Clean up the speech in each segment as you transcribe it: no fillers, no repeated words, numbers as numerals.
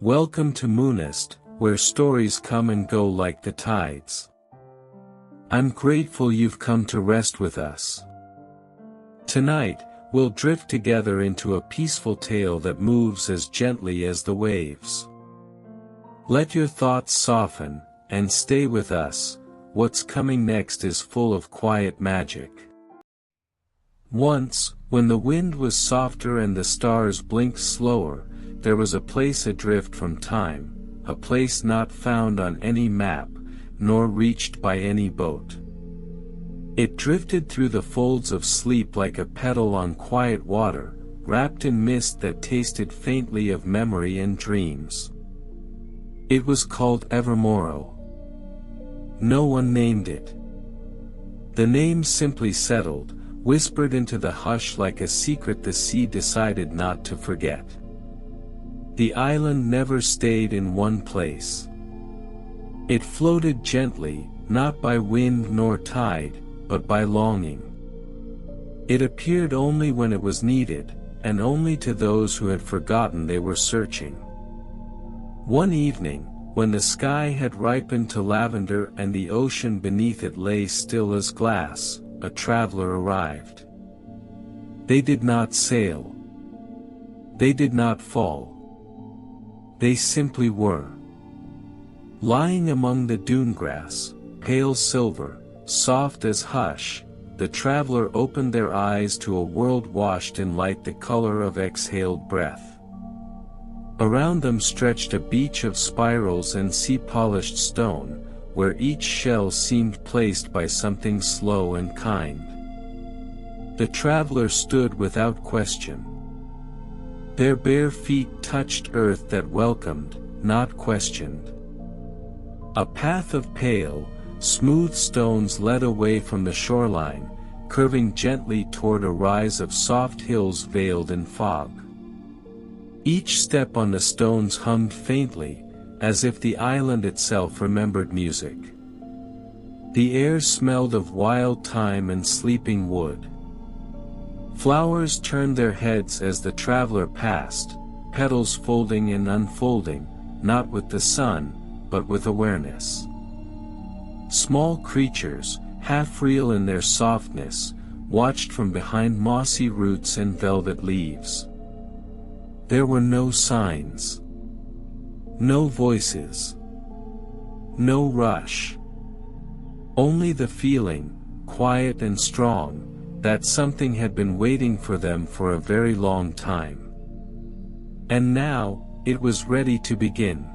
Welcome to Moonnest, where stories come and go like the tides. I'm grateful you've come to rest with us. Tonight, we'll drift together into a peaceful tale that moves as gently as the waves. Let your thoughts soften, and stay with us. What's coming next is full of quiet magic. Once, when the wind was softer and the stars blinked slower, there was a place adrift from time, a place not found on any map, nor reached by any boat. It drifted through the folds of sleep like a petal on quiet water, wrapped in mist that tasted faintly of memory and dreams. It was called Evermorrow. No one named it. The name simply settled, whispered into the hush like a secret the sea decided not to forget. The island never stayed in one place. It floated gently, not by wind nor tide, but by longing. It appeared only when it was needed, and only to those who had forgotten they were searching. One evening, when the sky had ripened to lavender and the ocean beneath it lay still as glass, a traveler arrived. They did not sail. They did not fall. They simply were. Lying among the dune grass, pale silver, soft as hush, the traveler opened their eyes to a world washed in light the color of exhaled breath. Around them stretched a beach of spirals and sea-polished stone, where each shell seemed placed by something slow and kind. The traveler stood without question. Their bare feet touched earth that welcomed, not questioned. A path of pale, smooth stones led away from the shoreline, curving gently toward a rise of soft hills veiled in fog. Each step on the stones hummed faintly, as if the island itself remembered music. The air smelled of wild thyme and sleeping wood. Flowers turned their heads as the traveler passed, petals folding and unfolding, not with the sun, but with awareness. Small creatures, half real in their softness, watched from behind mossy roots and velvet leaves. There were no signs. No voices. No rush. Only the feeling, quiet and strong, that something had been waiting for them for a very long time. And now, it was ready to begin.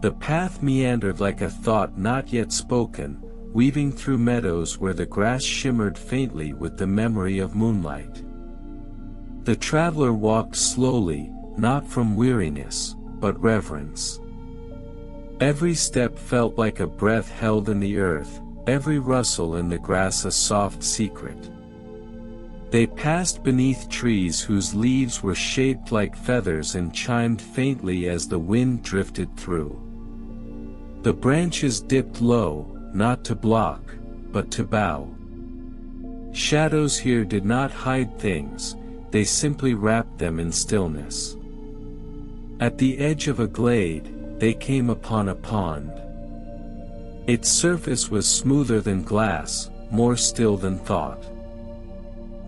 The path meandered like a thought not yet spoken, weaving through meadows where the grass shimmered faintly with the memory of moonlight. The traveler walked slowly, not from weariness, but reverence. Every step felt like a breath held in the earth, every rustle in the grass a soft secret. They passed beneath trees whose leaves were shaped like feathers and chimed faintly as the wind drifted through. The branches dipped low, not to block, but to bow. Shadows here did not hide things, they simply wrapped them in stillness. At the edge of a glade, they came upon a pond. Its surface was smoother than glass, more still than thought.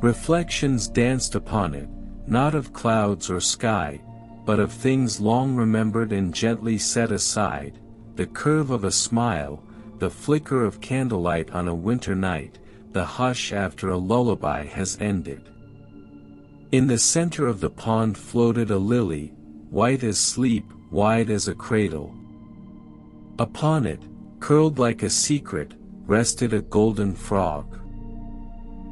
Reflections danced upon it, not of clouds or sky, but of things long remembered and gently set aside, the curve of a smile, the flicker of candlelight on a winter night, the hush after a lullaby has ended. In the center of the pond floated a lily, white as sleep, wide as a cradle. Upon it, curled like a secret, rested a golden frog.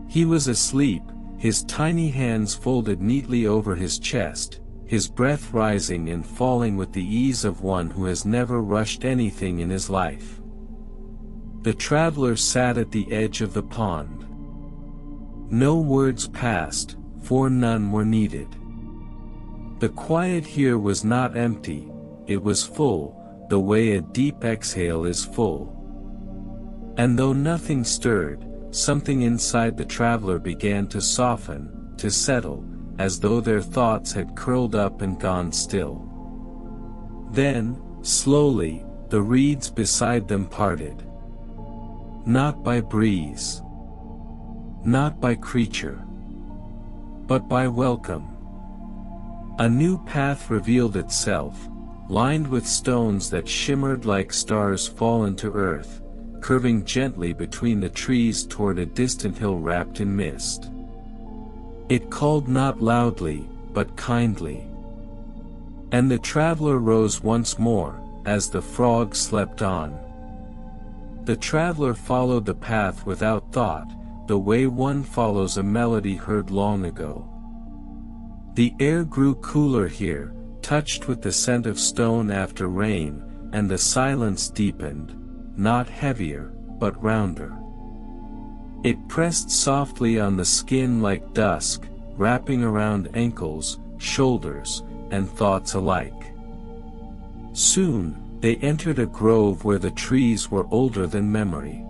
He was asleep, his tiny hands folded neatly over his chest, his breath rising and falling with the ease of one who has never rushed anything in his life. The traveler sat at the edge of the pond. No words passed, for none were needed. The quiet here was not empty, it was full, the way a deep exhale is full. And though nothing stirred, something inside the traveler began to soften, to settle, as though their thoughts had curled up and gone still. Then, slowly, the reeds beside them parted. Not by breeze. Not by creature. But by welcome. A new path revealed itself, lined with stones that shimmered like stars fallen to earth, curving gently between the trees toward a distant hill wrapped in mist. It called not loudly, but kindly. And the traveler rose once more, as the frog slept on. The traveler followed the path without thought, the way one follows a melody heard long ago. The air grew cooler here, touched with the scent of stone after rain, and the silence deepened, not heavier, but rounder. It pressed softly on the skin like dusk, wrapping around ankles, shoulders, and thoughts alike. Soon, they entered a grove where the trees were older than memory.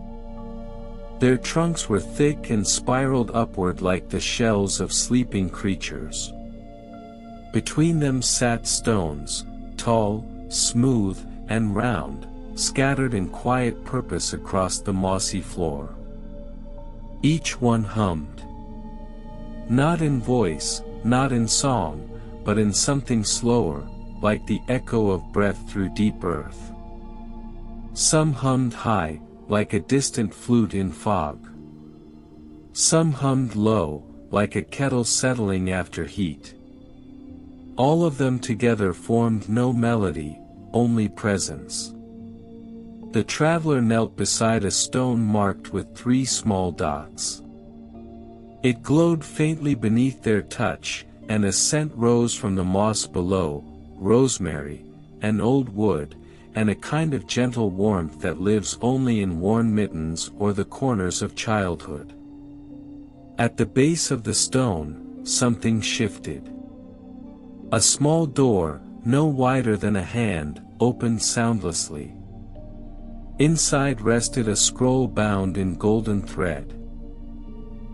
Their trunks were thick and spiraled upward like the shells of sleeping creatures. Between them sat stones, tall, smooth, and round, scattered in quiet purpose across the mossy floor. Each one hummed. Not in voice, not in song, but in something slower, like the echo of breath through deep earth. Some hummed high, like a distant flute in fog. Some hummed low, like a kettle settling after heat. All of them together formed no melody, only presence. The traveler knelt beside a stone marked with 3 small dots. It glowed faintly beneath their touch, and a scent rose from the moss below, rosemary, and old wood, and a kind of gentle warmth that lives only in worn mittens or the corners of childhood. At the base of the stone, something shifted. A small door, no wider than a hand, opened soundlessly. Inside rested a scroll bound in golden thread.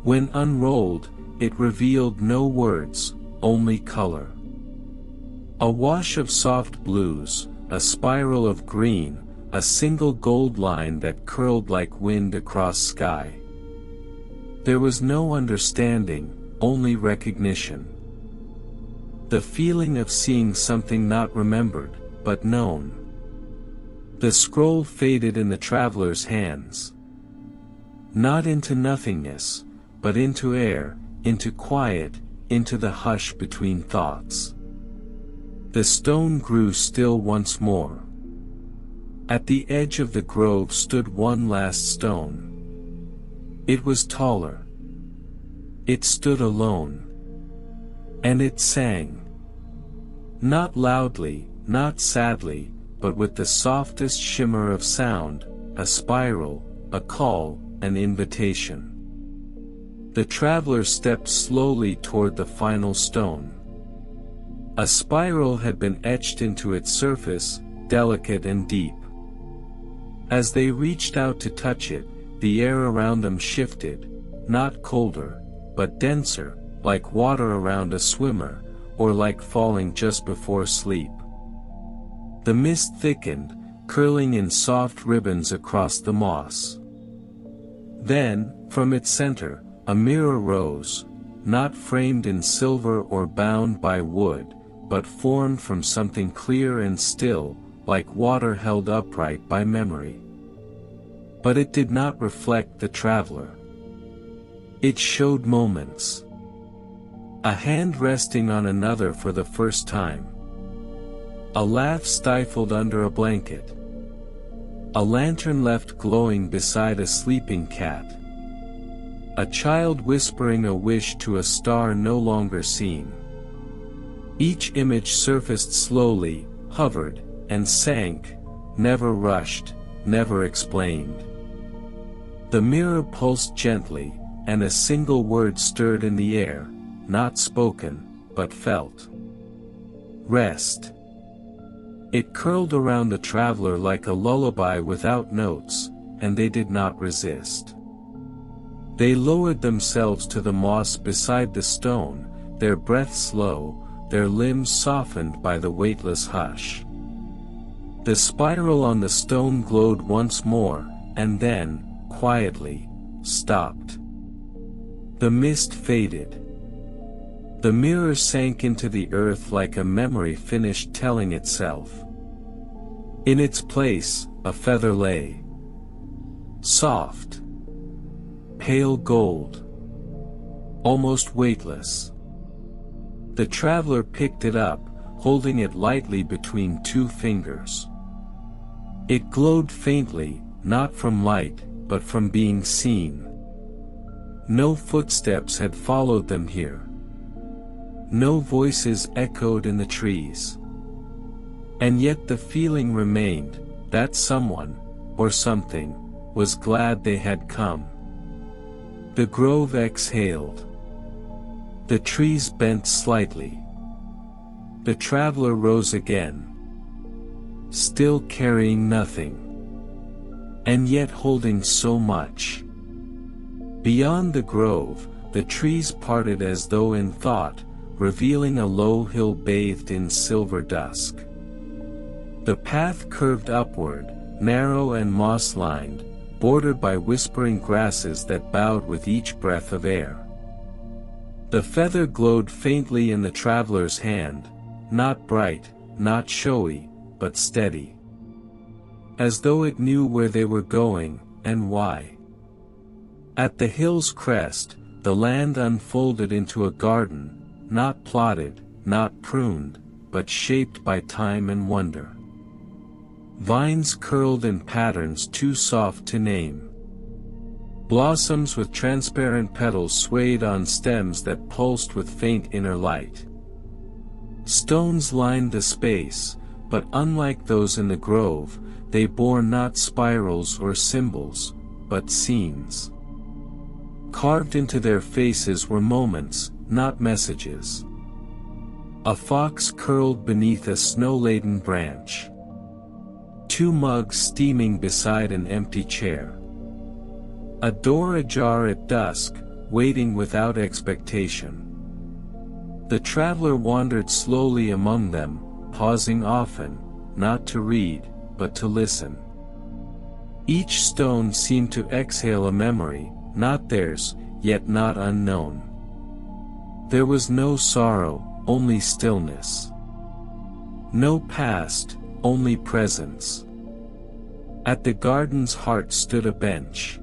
When unrolled, it revealed no words, only color. A wash of soft blues, a spiral of green, a single gold line that curled like wind across sky. There was no understanding, only recognition. The feeling of seeing something not remembered, but known. The scroll faded in the traveler's hands. Not into nothingness, but into air, into quiet, into the hush between thoughts. The stone grew still once more. At the edge of the grove stood one last stone. It was taller. It stood alone. And it sang. Not loudly, not sadly, but with the softest shimmer of sound, a spiral, a call, an invitation. The traveler stepped slowly toward the final stone. A spiral had been etched into its surface, delicate and deep. As they reached out to touch it, the air around them shifted, not colder, but denser, like water around a swimmer, or like falling just before sleep. The mist thickened, curling in soft ribbons across the moss. Then, from its center, a mirror rose, not framed in silver or bound by wood, but formed from something clear and still, like water held upright by memory. But it did not reflect the traveler. It showed moments. A hand resting on another for the first time. A laugh stifled under a blanket. A lantern left glowing beside a sleeping cat. A child whispering a wish to a star no longer seen. Each image surfaced slowly, hovered, and sank, never rushed, never explained. The mirror pulsed gently, and a single word stirred in the air, not spoken, but felt. Rest. It curled around the traveler like a lullaby without notes, and they did not resist. They lowered themselves to the moss beside the stone, their breath slow, their limbs softened by the weightless hush. The spiral on the stone glowed once more, and then, quietly, stopped. The mist faded. The mirror sank into the earth like a memory finished telling itself. In its place, a feather lay. Soft. Pale gold. Almost weightless. The traveler picked it up, holding it lightly between two fingers. It glowed faintly, not from light, but from being seen. No footsteps had followed them here. No voices echoed in the trees. And yet the feeling remained, that someone, or something, was glad they had come. The grove exhaled. The trees bent slightly. The traveler rose again. Still carrying nothing. And yet holding so much. Beyond the grove, the trees parted as though in thought, revealing a low hill bathed in silver dusk. The path curved upward, narrow and moss-lined, bordered by whispering grasses that bowed with each breath of air. The feather glowed faintly in the traveler's hand, not bright, not showy, but steady. As though it knew where they were going, and why. At the hill's crest, the land unfolded into a garden, not plotted, not pruned, but shaped by time and wonder. Vines curled in patterns too soft to name. Blossoms with transparent petals swayed on stems that pulsed with faint inner light. Stones lined the space, but unlike those in the grove, they bore not spirals or symbols, but scenes. Carved into their faces were moments, not messages. A fox curled beneath a snow-laden branch. Two mugs steaming beside an empty chair. A door ajar at dusk, waiting without expectation. The traveler wandered slowly among them, pausing often, not to read, but to listen. Each stone seemed to exhale a memory, not theirs, yet not unknown. There was no sorrow, only stillness. No past, only presence. At the garden's heart stood a bench.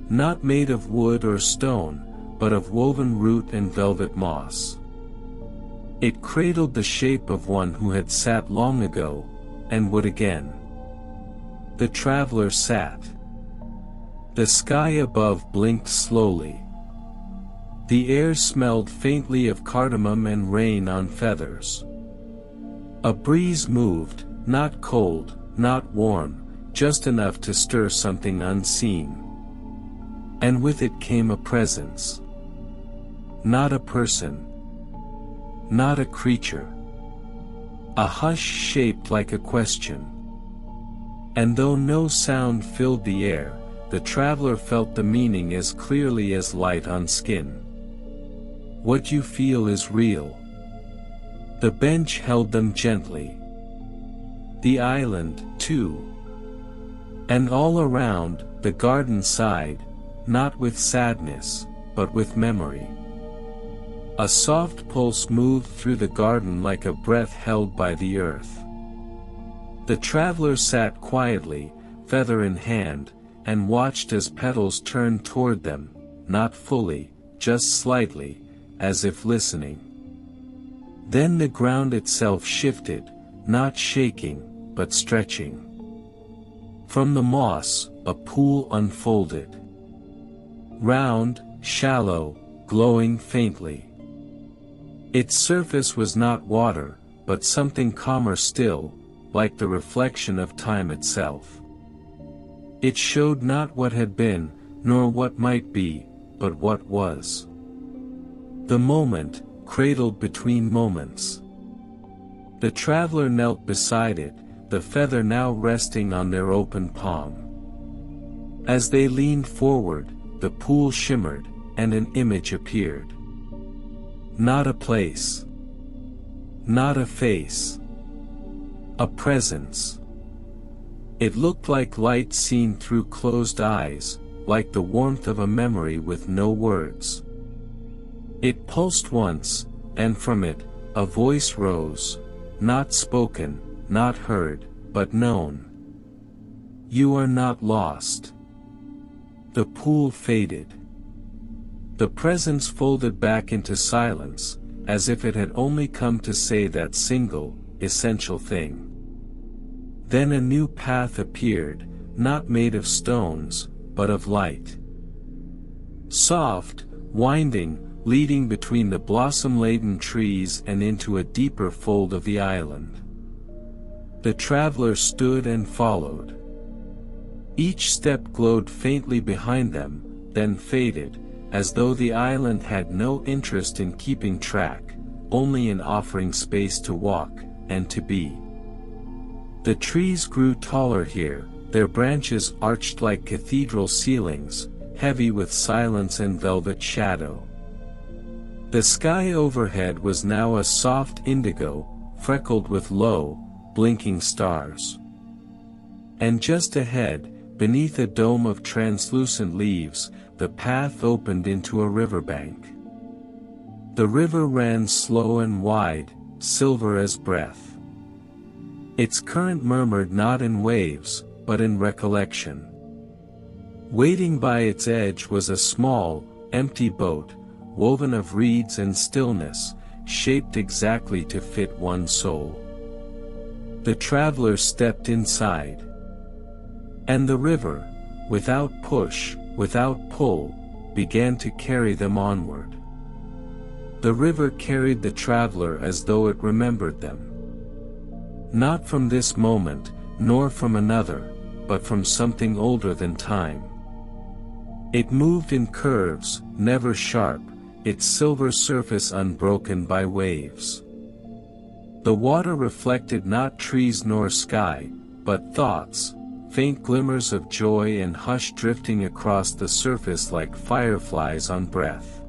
Not made of wood or stone, but of woven root and velvet moss. It cradled the shape of one who had sat long ago, and would again. The traveler sat. The sky above blinked slowly. The air smelled faintly of cardamom and rain on feathers. A breeze moved, not cold, not warm, just enough to stir something unseen. And with it came a presence. Not a person. Not a creature. A hush shaped like a question. And though no sound filled the air, the traveler felt the meaning as clearly as light on skin. What you feel is real. The bench held them gently. The island, too. And all around, the garden sighed, not with sadness, but with memory. A soft pulse moved through the garden like a breath held by the earth. The traveler sat quietly, feather in hand, and watched as petals turned toward them, not fully, just slightly, as if listening. Then the ground itself shifted, not shaking, but stretching. From the moss, a pool unfolded. Round, shallow, glowing faintly. Its surface was not water, but something calmer still, like the reflection of time itself. It showed not what had been, nor what might be, but what was. The moment, cradled between moments. The traveler knelt beside it, the feather now resting on their open palm. As they leaned forward, the pool shimmered, and an image appeared. Not a place. Not a face. A presence. It looked like light seen through closed eyes, like the warmth of a memory with no words. It pulsed once, and from it, a voice rose, not spoken, not heard, but known. You are not lost. The pool faded. The presence folded back into silence, as if it had only come to say that single, essential thing. Then a new path appeared, not made of stones, but of light. Soft, winding, leading between the blossom-laden trees and into a deeper fold of the island. The traveler stood and followed. Each step glowed faintly behind them, then faded, as though the island had no interest in keeping track, only in offering space to walk, and to be. The trees grew taller here, their branches arched like cathedral ceilings, heavy with silence and velvet shadow. The sky overhead was now a soft indigo, freckled with low, blinking stars. And just ahead, beneath a dome of translucent leaves, the path opened into a riverbank. The river ran slow and wide, silver as breath. Its current murmured not in waves, but in recollection. Waiting by its edge was a small, empty boat, woven of reeds and stillness, shaped exactly to fit one soul. The traveler stepped inside. And the river, without push, without pull, began to carry them onward. The river carried the traveler as though it remembered them. Not from this moment, nor from another, but from something older than time. It moved in curves, never sharp, its silver surface unbroken by waves. The water reflected not trees nor sky, but thoughts, faint glimmers of joy and hush drifting across the surface like fireflies on breath.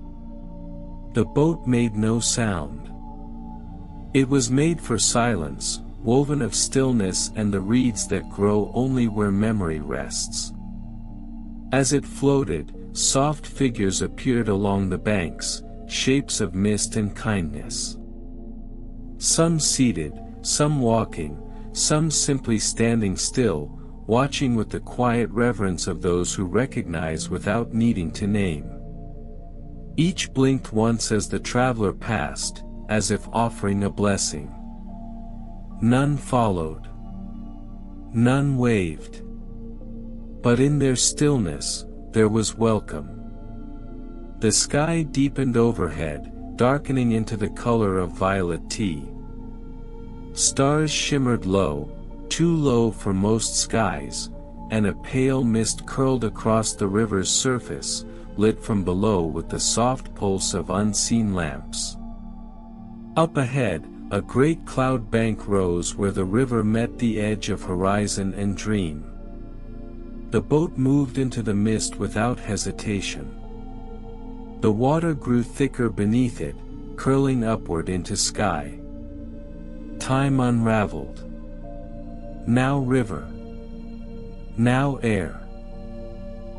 The boat made no sound. It was made for silence, woven of stillness and the reeds that grow only where memory rests. As it floated, soft figures appeared along the banks, shapes of mist and kindness. Some seated, some walking, some simply standing still, watching with the quiet reverence of those who recognize without needing to name. Each blinked once as the traveler passed, as if offering a blessing. None followed. None waved. But in their stillness, there was welcome. The sky deepened overhead, darkening into the color of violet tea. Stars shimmered low, too low for most skies, and a pale mist curled across the river's surface, lit from below with the soft pulse of unseen lamps. Up ahead, a great cloud bank rose where the river met the edge of horizon and dream. The boat moved into the mist without hesitation. The water grew thicker beneath it, curling upward into sky. Time unraveled. Now river. Now air.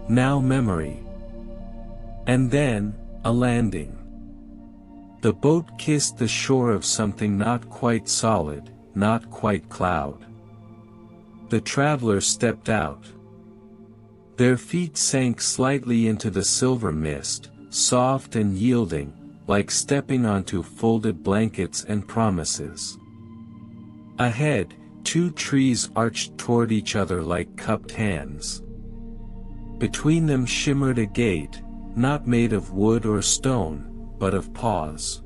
Now memory. And then, a landing. The boat kissed the shore of something not quite solid, not quite cloud. The traveler stepped out. Their feet sank slightly into the silver mist, soft and yielding, like stepping onto folded blankets and promises. Ahead, two trees arched toward each other like cupped hands. Between them shimmered a gate, not made of wood or stone, but of pause.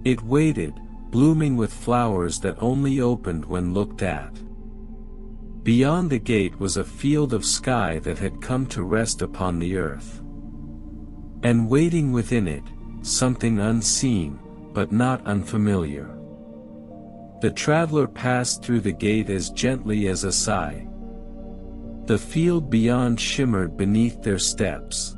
It waited, blooming with flowers that only opened when looked at. Beyond the gate was a field of sky that had come to rest upon the earth. And waiting within it, something unseen, but not unfamiliar. The traveler passed through the gate as gently as a sigh. The field beyond shimmered beneath their steps.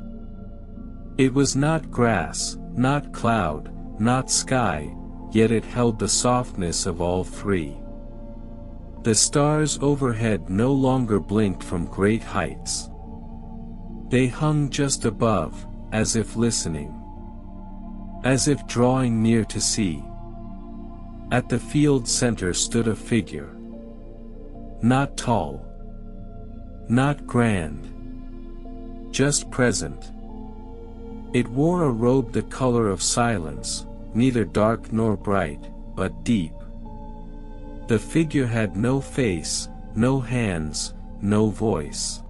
It was not grass, not cloud, not sky, yet it held the softness of all three. The stars overhead no longer blinked from great heights. They hung just above, as if listening. As if drawing near to see. At the field's center stood a figure. Not tall. Not grand. Just present. It wore a robe the color of silence, neither dark nor bright, but deep. The figure had no face, no hands, no voice.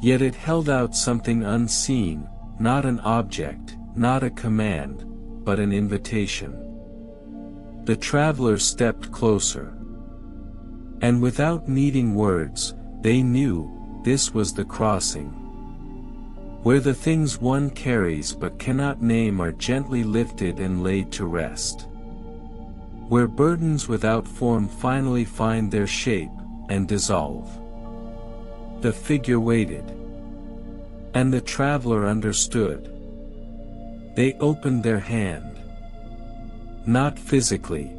Yet it held out something unseen, not an object, not a command, but an invitation. The traveler stepped closer. And without needing words, they knew, this was the crossing. Where the things one carries but cannot name are gently lifted and laid to rest. Where burdens without form finally find their shape, and dissolve. The figure waited. And the traveler understood. They opened their hand. Not physically.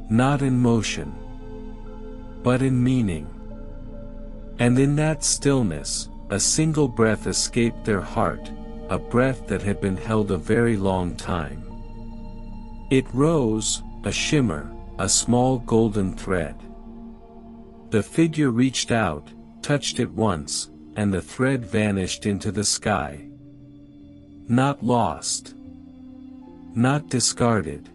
Not in motion. But in meaning. And in that stillness, a single breath escaped their heart, a breath that had been held a very long time. It rose, a shimmer, a small golden thread. The figure reached out, touched it once, and the thread vanished into the sky. Not lost. Not discarded.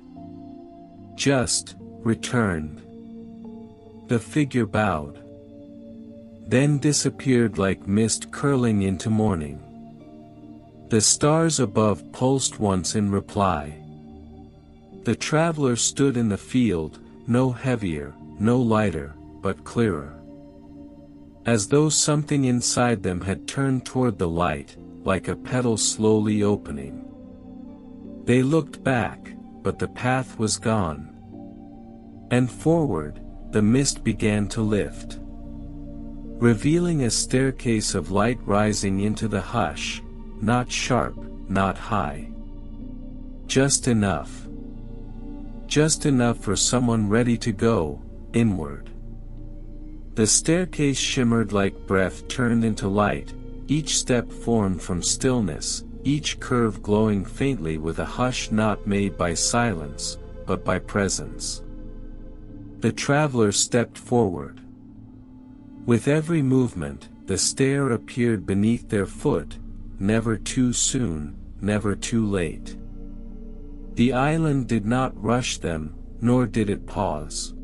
Just, returned. The figure bowed. Then disappeared like mist curling into morning. The stars above pulsed once in reply. The traveler stood in the field, no heavier, no lighter, but clearer. As though something inside them had turned toward the light, like a petal slowly opening. They looked back, but the path was gone. And forward, the mist began to lift. Revealing a staircase of light rising into the hush, not sharp, not high. Just enough. Just enough for someone ready to go, inward. The staircase shimmered like breath turned into light, each step formed from stillness, each curve glowing faintly with a hush not made by silence, but by presence. The traveler stepped forward. With every movement, the stair appeared beneath their foot, never too soon, never too late. The island did not rush them, nor did it pause.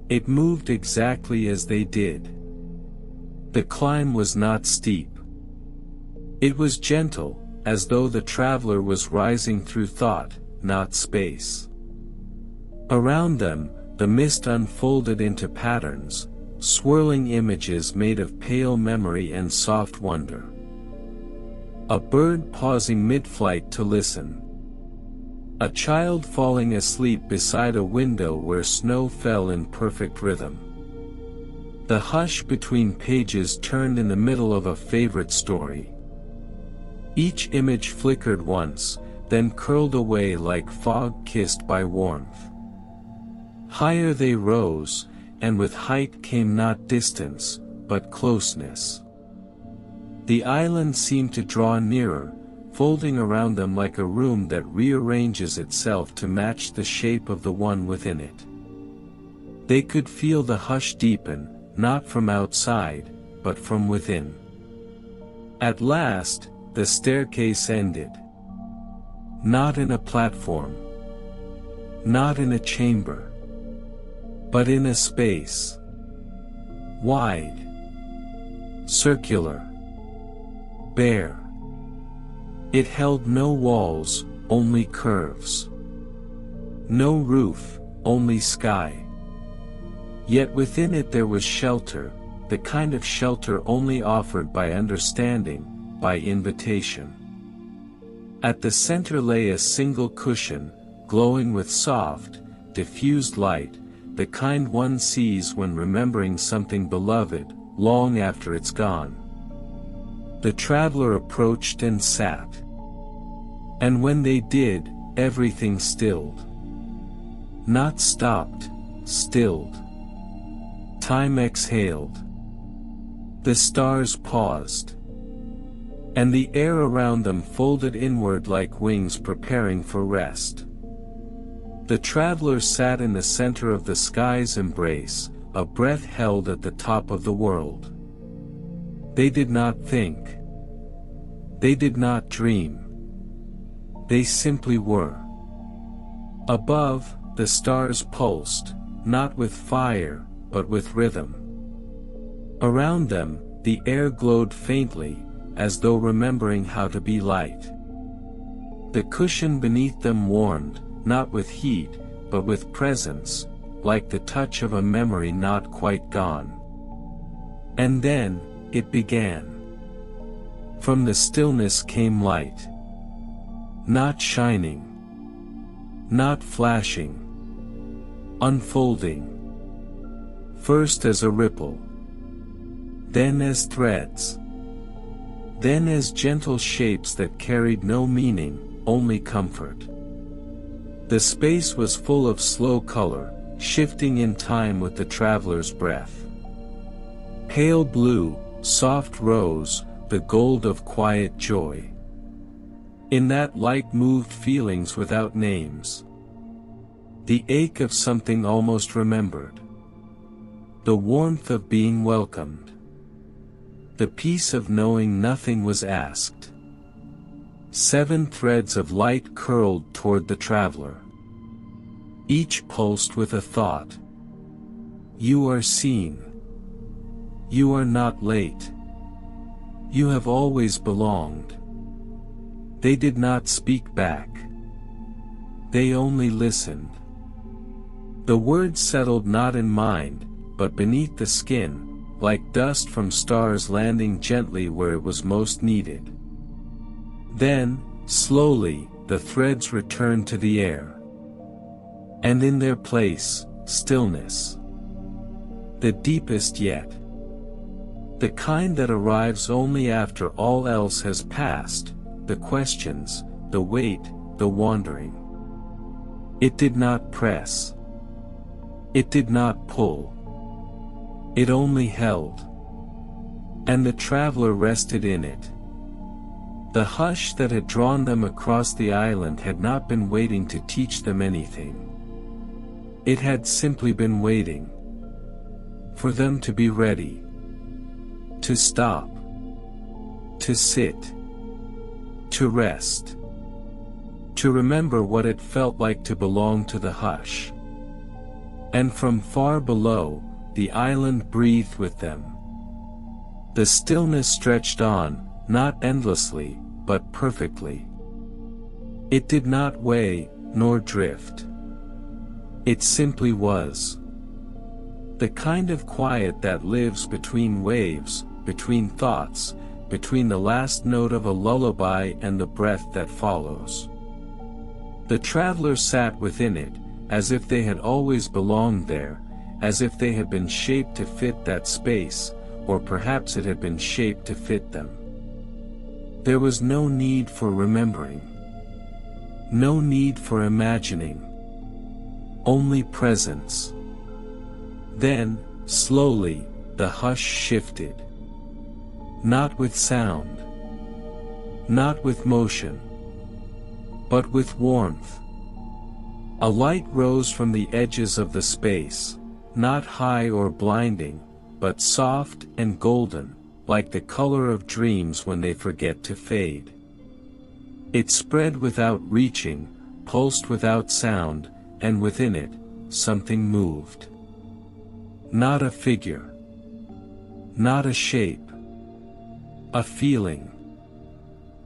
It moved exactly as they did. The climb was not steep. It was gentle, as though the traveler was rising through thought, not space. Around them, the mist unfolded into patterns, swirling images made of pale memory and soft wonder. A bird pausing mid-flight to listen. A child falling asleep beside a window where snow fell in perfect rhythm. The hush between pages turned in the middle of a favorite story. Each image flickered once, then curled away like fog kissed by warmth. Higher they rose, and with height came not distance, but closeness. The island seemed to draw nearer, folding around them like a room that rearranges itself to match the shape of the one within it. They could feel the hush deepen, not from outside, but from within. At last, the staircase ended. Not in a platform. Not in a chamber. But in a space. Wide. Circular. Bare. It held no walls, only curves. No roof, only sky. Yet within it there was shelter, the kind of shelter only offered by understanding, by invitation. At the center lay a single cushion, glowing with soft, diffused light, the kind one sees when remembering something beloved, long after it's gone. The traveler approached and sat. And when they did, everything stilled. Not stopped, stilled. Time exhaled. The stars paused. And the air around them folded inward like wings preparing for rest. The travelers sat in the center of the sky's embrace, a breath held at the top of the world. They did not think. They did not dream. They simply were. Above, the stars pulsed, not with fire, but with rhythm. Around them, the air glowed faintly, as though remembering how to be light. The cushion beneath them warmed, not with heat, but with presence, like the touch of a memory not quite gone. And then, it began. From the stillness came light. Not shining. Not flashing. Unfolding. First as a ripple. Then as threads. Then as gentle shapes that carried no meaning, only comfort. The space was full of slow color, shifting in time with the traveler's breath. Pale blue, soft rose, the gold of quiet joy. In that light moved feelings without names. The ache of something almost remembered. The warmth of being welcomed. The peace of knowing nothing was asked. 7 threads of light curled toward the traveler. Each pulsed with a thought. You are seen. You are not late. You have always belonged. They did not speak back. They only listened. The words settled not in mind, but beneath the skin, like dust from stars landing gently where it was most needed. Then, slowly, the threads returned to the air. And in their place, stillness. The deepest yet. The kind that arrives only after all else has passed, the questions, the wait, the wandering. It did not press. It did not pull. It only held. And the traveler rested in it. The hush that had drawn them across the island had not been waiting to teach them anything. It had simply been waiting. For them to be ready. To stop. To sit. To rest. To remember what it felt like to belong to the hush. And from far below, the island breathed with them. The stillness stretched on, not endlessly, but perfectly. It did not weigh, nor drift. It simply was. The kind of quiet that lives between waves, between thoughts, between the last note of a lullaby and the breath that follows. The travelers sat within it, as if they had always belonged there, as if they had been shaped to fit that space, or perhaps it had been shaped to fit them. There was no need for remembering. No need for imagining. Only presence. Then, slowly, the hush shifted. Not with sound. Not with motion. But with warmth. A light rose from the edges of the space, not high or blinding, but soft and golden, like the color of dreams when they forget to fade. It spread without reaching, pulsed without sound, and within it, something moved. Not a figure. Not a shape. A feeling.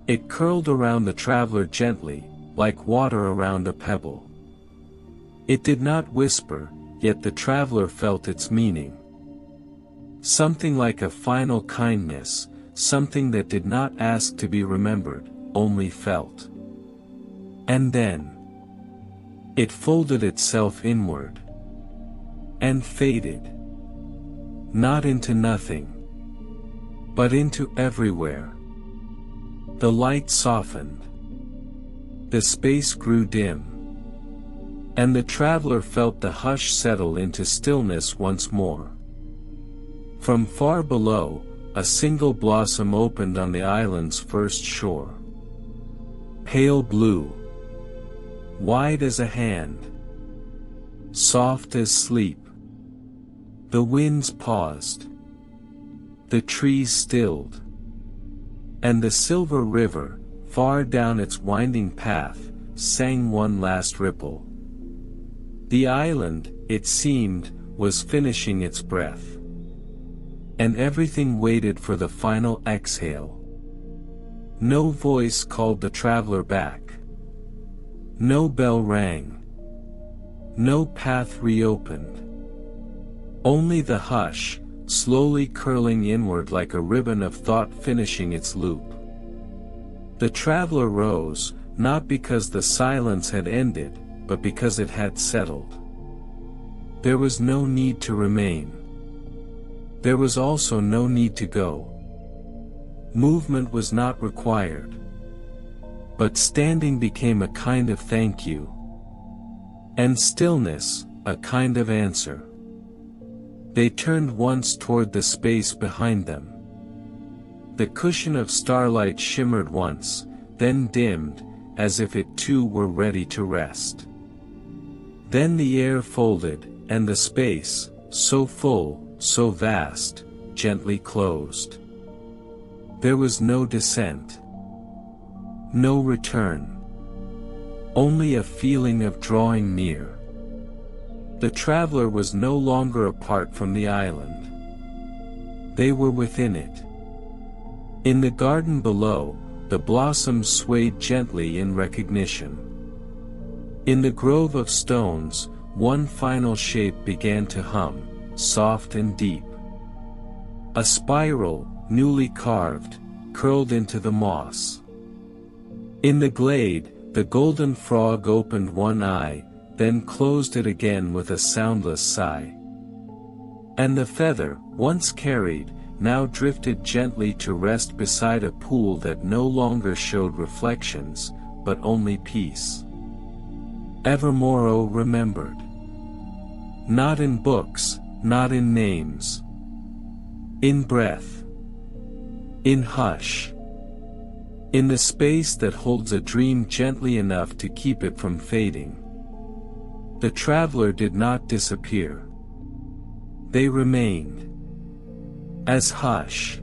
It curled around the traveler gently, like water around a pebble. It did not whisper, yet the traveler felt its meaning. Something like a final kindness, something that did not ask to be remembered, only felt. And then, it folded itself inward. And faded. Not into nothing. But into everywhere. The light softened. The space grew dim. And the traveler felt the hush settle into stillness once more. From far below, a single blossom opened on the island's first shore. Pale blue, wide as a hand, soft as sleep. The winds paused, the trees stilled, and the silver river, far down its winding path, sang one last ripple. The island, it seemed, was finishing its breath. And everything waited for the final exhale. No voice called the traveler back. No bell rang. No path reopened. Only the hush, slowly curling inward like a ribbon of thought finishing its loop. The traveler rose, not because the silence had ended, but because it had settled. There was no need to remain. There was also no need to go. Movement was not required. But standing became a kind of thank you. And stillness, a kind of answer. They turned once toward the space behind them. The cushion of starlight shimmered once, then dimmed, as if it too were ready to rest. Then the air folded, and the space, so full, so vast, gently closed. There was no descent. No return. Only a feeling of drawing near. The traveler was no longer apart from the island. They were within it. In the garden below, the blossoms swayed gently in recognition. In the grove of stones, one final shape began to hum, soft and deep. A spiral, newly carved, curled into the moss. In the glade, the golden frog opened one eye, then closed it again with a soundless sigh. And the feather, once carried, now drifted gently to rest beside a pool that no longer showed reflections, but only peace. Evermorrow remembered. Not in books, not in names. In breath. In hush. In the space that holds a dream gently enough to keep it from fading. The traveler did not disappear. They remained. As hush.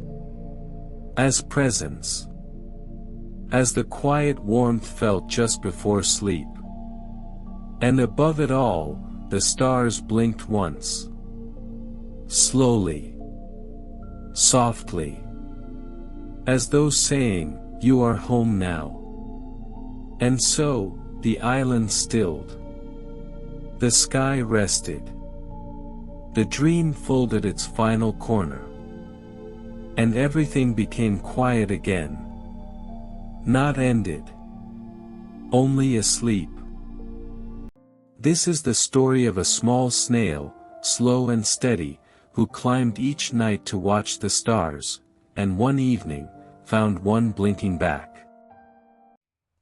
As presence. As the quiet warmth felt just before sleep. And above it all, the stars blinked once. Slowly. Softly. As though saying, "You are home now." And so, the island stilled. The sky rested. The dream folded its final corner. And everything became quiet again. Not ended. Only asleep. This is the story of a small snail, slow and steady, who climbed each night to watch the stars, and one evening, found one blinking back.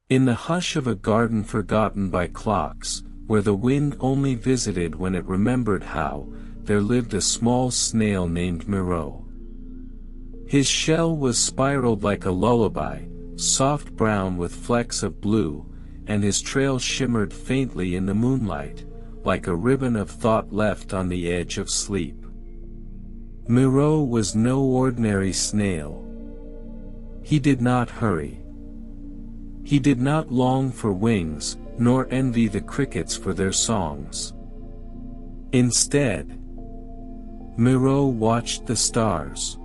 In the hush of a garden forgotten by clocks, where the wind only visited when it remembered how, there lived a small snail named Moonnest. His shell was spiraled like a lullaby, soft brown with flecks of blue, and his trail shimmered faintly in the moonlight, like a ribbon of thought left on the edge of sleep. Moonnest was no ordinary snail. He did not hurry. He did not long for wings, nor envy the crickets for their songs. Instead, Moonnest watched the stars.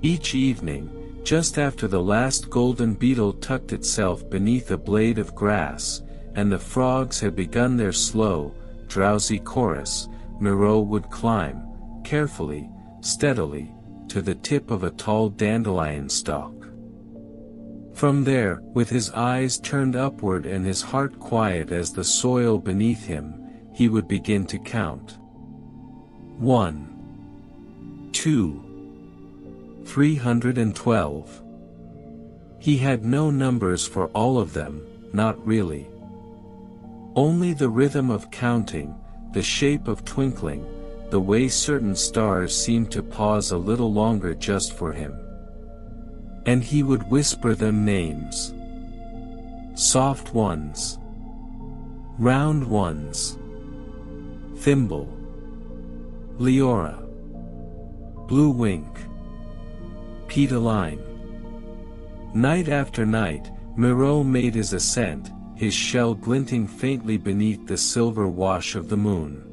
Each evening, just after the last golden beetle tucked itself beneath a blade of grass, and the frogs had begun their slow, drowsy chorus, Moonnest would climb, carefully, steadily, to the tip of a tall dandelion stalk. From there, with his eyes turned upward and his heart quiet as the soil beneath him, he would begin to count. 1, 2, 312. He had no numbers for all of them, not really. Only the rhythm of counting, the shape of twinkling, the way certain stars seemed to pause a little longer just for him. And he would whisper them names. Soft ones. Round ones. Thimble. Leora. Blue wink. Petaline. Night after night, Moreau made his ascent, his shell glinting faintly beneath the silver wash of the moon.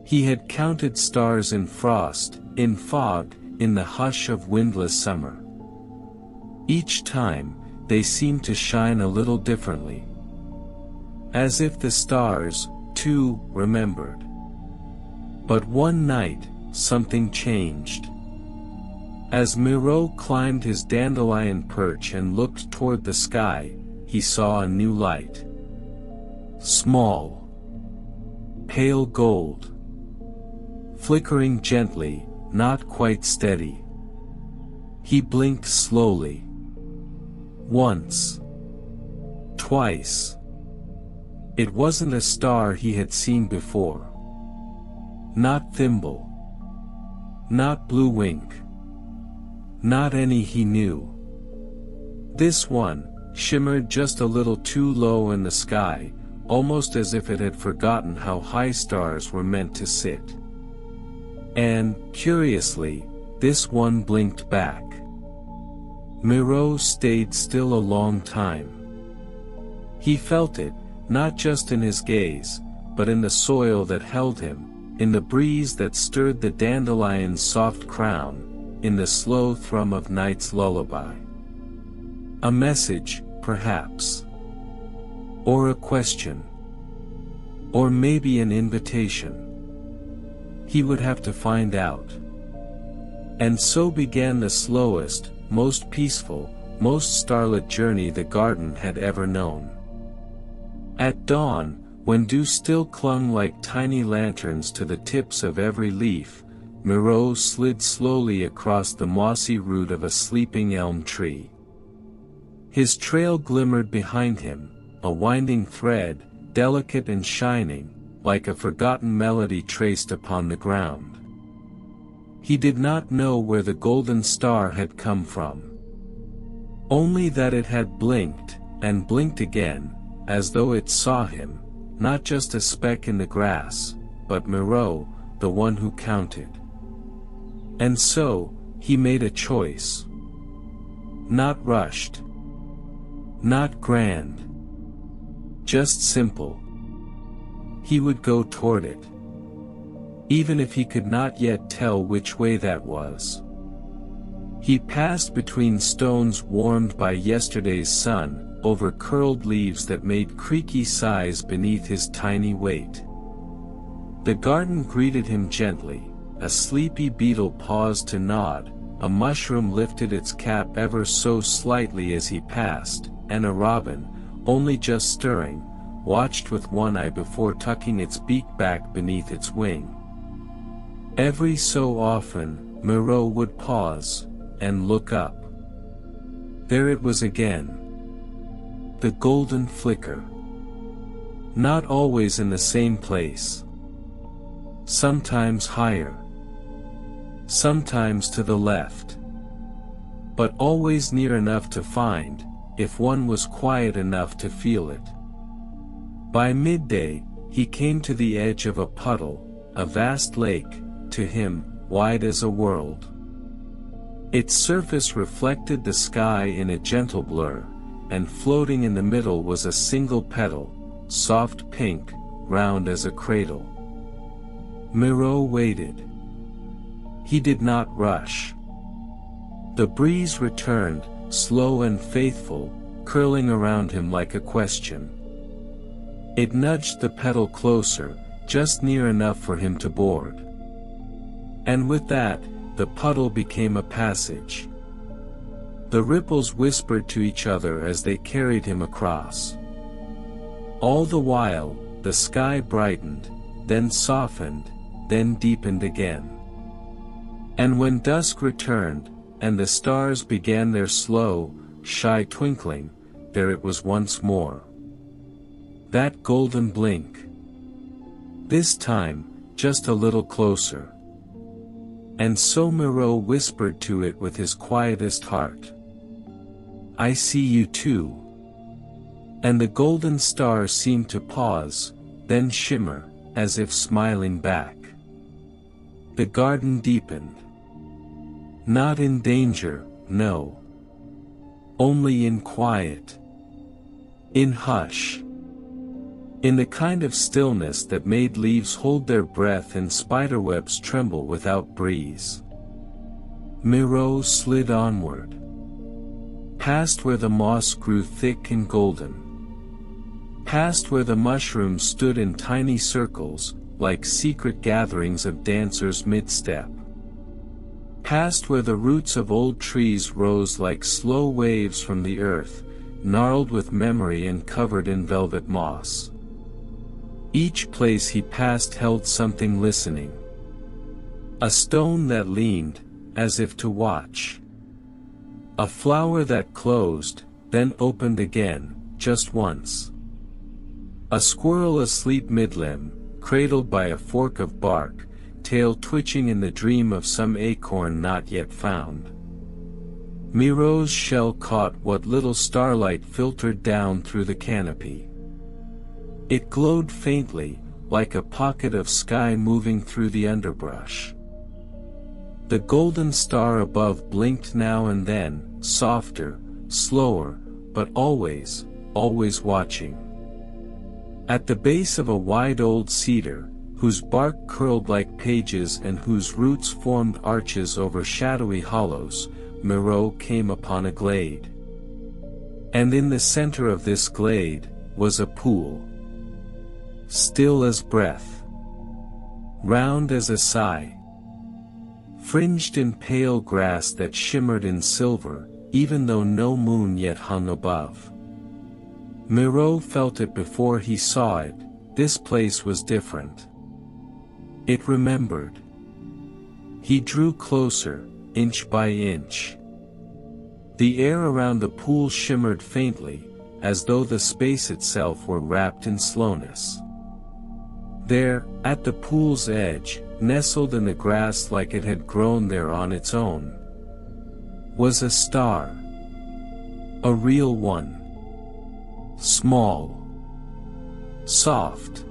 He had counted stars in frost, in fog, in the hush of windless summer. Each time, they seemed to shine a little differently. As if the stars, too, remembered. But one night, something changed. As Moreau climbed his dandelion perch and looked toward the sky, he saw a new light. Small. Pale gold. Flickering gently, not quite steady. He blinked slowly. Once. Twice. It wasn't a star he had seen before. Not Thimble. Not Blue Wink. Not any he knew. This one shimmered just a little too low in the sky, almost as if it had forgotten how high stars were meant to sit. And, curiously, this one blinked back. Moreau stayed still a long time. He felt it, not just in his gaze, but in the soil that held him, in the breeze that stirred the dandelion's soft crown, in the slow thrum of night's lullaby. A message, perhaps. Or a question. Or maybe an invitation. He would have to find out. And so began the slowest, most peaceful, most starlit journey the garden had ever known. At dawn, when dew still clung like tiny lanterns to the tips of every leaf, Moreau slid slowly across the mossy root of a sleeping elm tree. His trail glimmered behind him, a winding thread, delicate and shining, like a forgotten melody traced upon the ground. He did not know where the golden star had come from. Only that it had blinked, and blinked again, as though it saw him, not just a speck in the grass, but Moreau, the one who counted. And so, he made a choice. Not rushed. Not grand. Just simple. He would go toward it. Even if he could not yet tell which way that was. He passed between stones warmed by yesterday's sun, over curled leaves that made creaky sighs beneath his tiny weight. The garden greeted him gently. A sleepy beetle paused to nod, a mushroom lifted its cap ever so slightly as he passed, and a robin, only just stirring, watched with one eye before tucking its beak back beneath its wing. Every so often, Moreau would pause, and look up. There it was again. The golden flicker. Not always in the same place. Sometimes higher. Sometimes to the left. But always near enough to find, if one was quiet enough to feel it. By midday, he came to the edge of a puddle, a vast lake, to him, wide as a world. Its surface reflected the sky in a gentle blur, and floating in the middle was a single petal, soft pink, round as a cradle. Moreau waited. He did not rush. The breeze returned, slow and faithful, curling around him like a question. It nudged the petal closer, just near enough for him to board. And with that, the puddle became a passage. The ripples whispered to each other as they carried him across. All the while, the sky brightened, then softened, then deepened again. And when dusk returned, and the stars began their slow, shy twinkling, there it was once more. That golden blink. This time, just a little closer. And so Moreau whispered to it with his quietest heart. I see you too. And the golden star seemed to pause, then shimmer, as if smiling back. The garden deepened. Not in danger, no. Only in quiet. In hush. In the kind of stillness that made leaves hold their breath and spiderwebs tremble without breeze. Moreau slid onward. Past where the moss grew thick and golden. Past where the mushrooms stood in tiny circles, like secret gatherings of dancers mid-step. Past where the roots of old trees rose like slow waves from the earth, gnarled with memory and covered in velvet moss. Each place he passed held something listening. A stone that leaned, as if to watch. A flower that closed, then opened again, just once. A squirrel asleep mid-limb, cradled by a fork of bark, tail twitching in the dream of some acorn not yet found. Moreau's shell caught what little starlight filtered down through the canopy. It glowed faintly, like a pocket of sky moving through the underbrush. The golden star above blinked now and then, softer, slower, but always, always watching. At the base of a wide old cedar, whose bark curled like pages and whose roots formed arches over shadowy hollows, Moreau came upon a glade. And in the center of this glade, was a pool. Still as breath. Round as a sigh. Fringed in pale grass that shimmered in silver, even though no moon yet hung above. Moreau felt it before he saw it, this place was different. It remembered. He drew closer, inch by inch. The air around the pool shimmered faintly, as though the space itself were wrapped in slowness. There, at the pool's edge, nestled in the grass like it had grown there on its own, was a star. A real one. Small. Soft.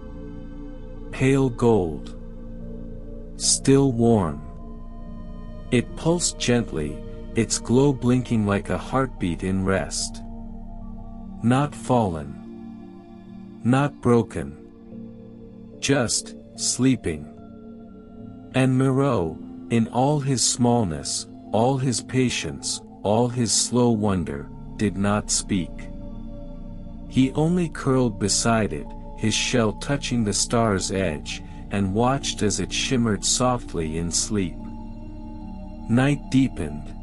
Pale gold. Still warm. It pulsed gently, its glow blinking like a heartbeat in rest. Not fallen. Not broken. Just, sleeping. And Moreau, in all his smallness, all his patience, all his slow wonder, did not speak. He only curled beside it, his shell touching the star's edge, and watched as it shimmered softly in sleep. Night deepened.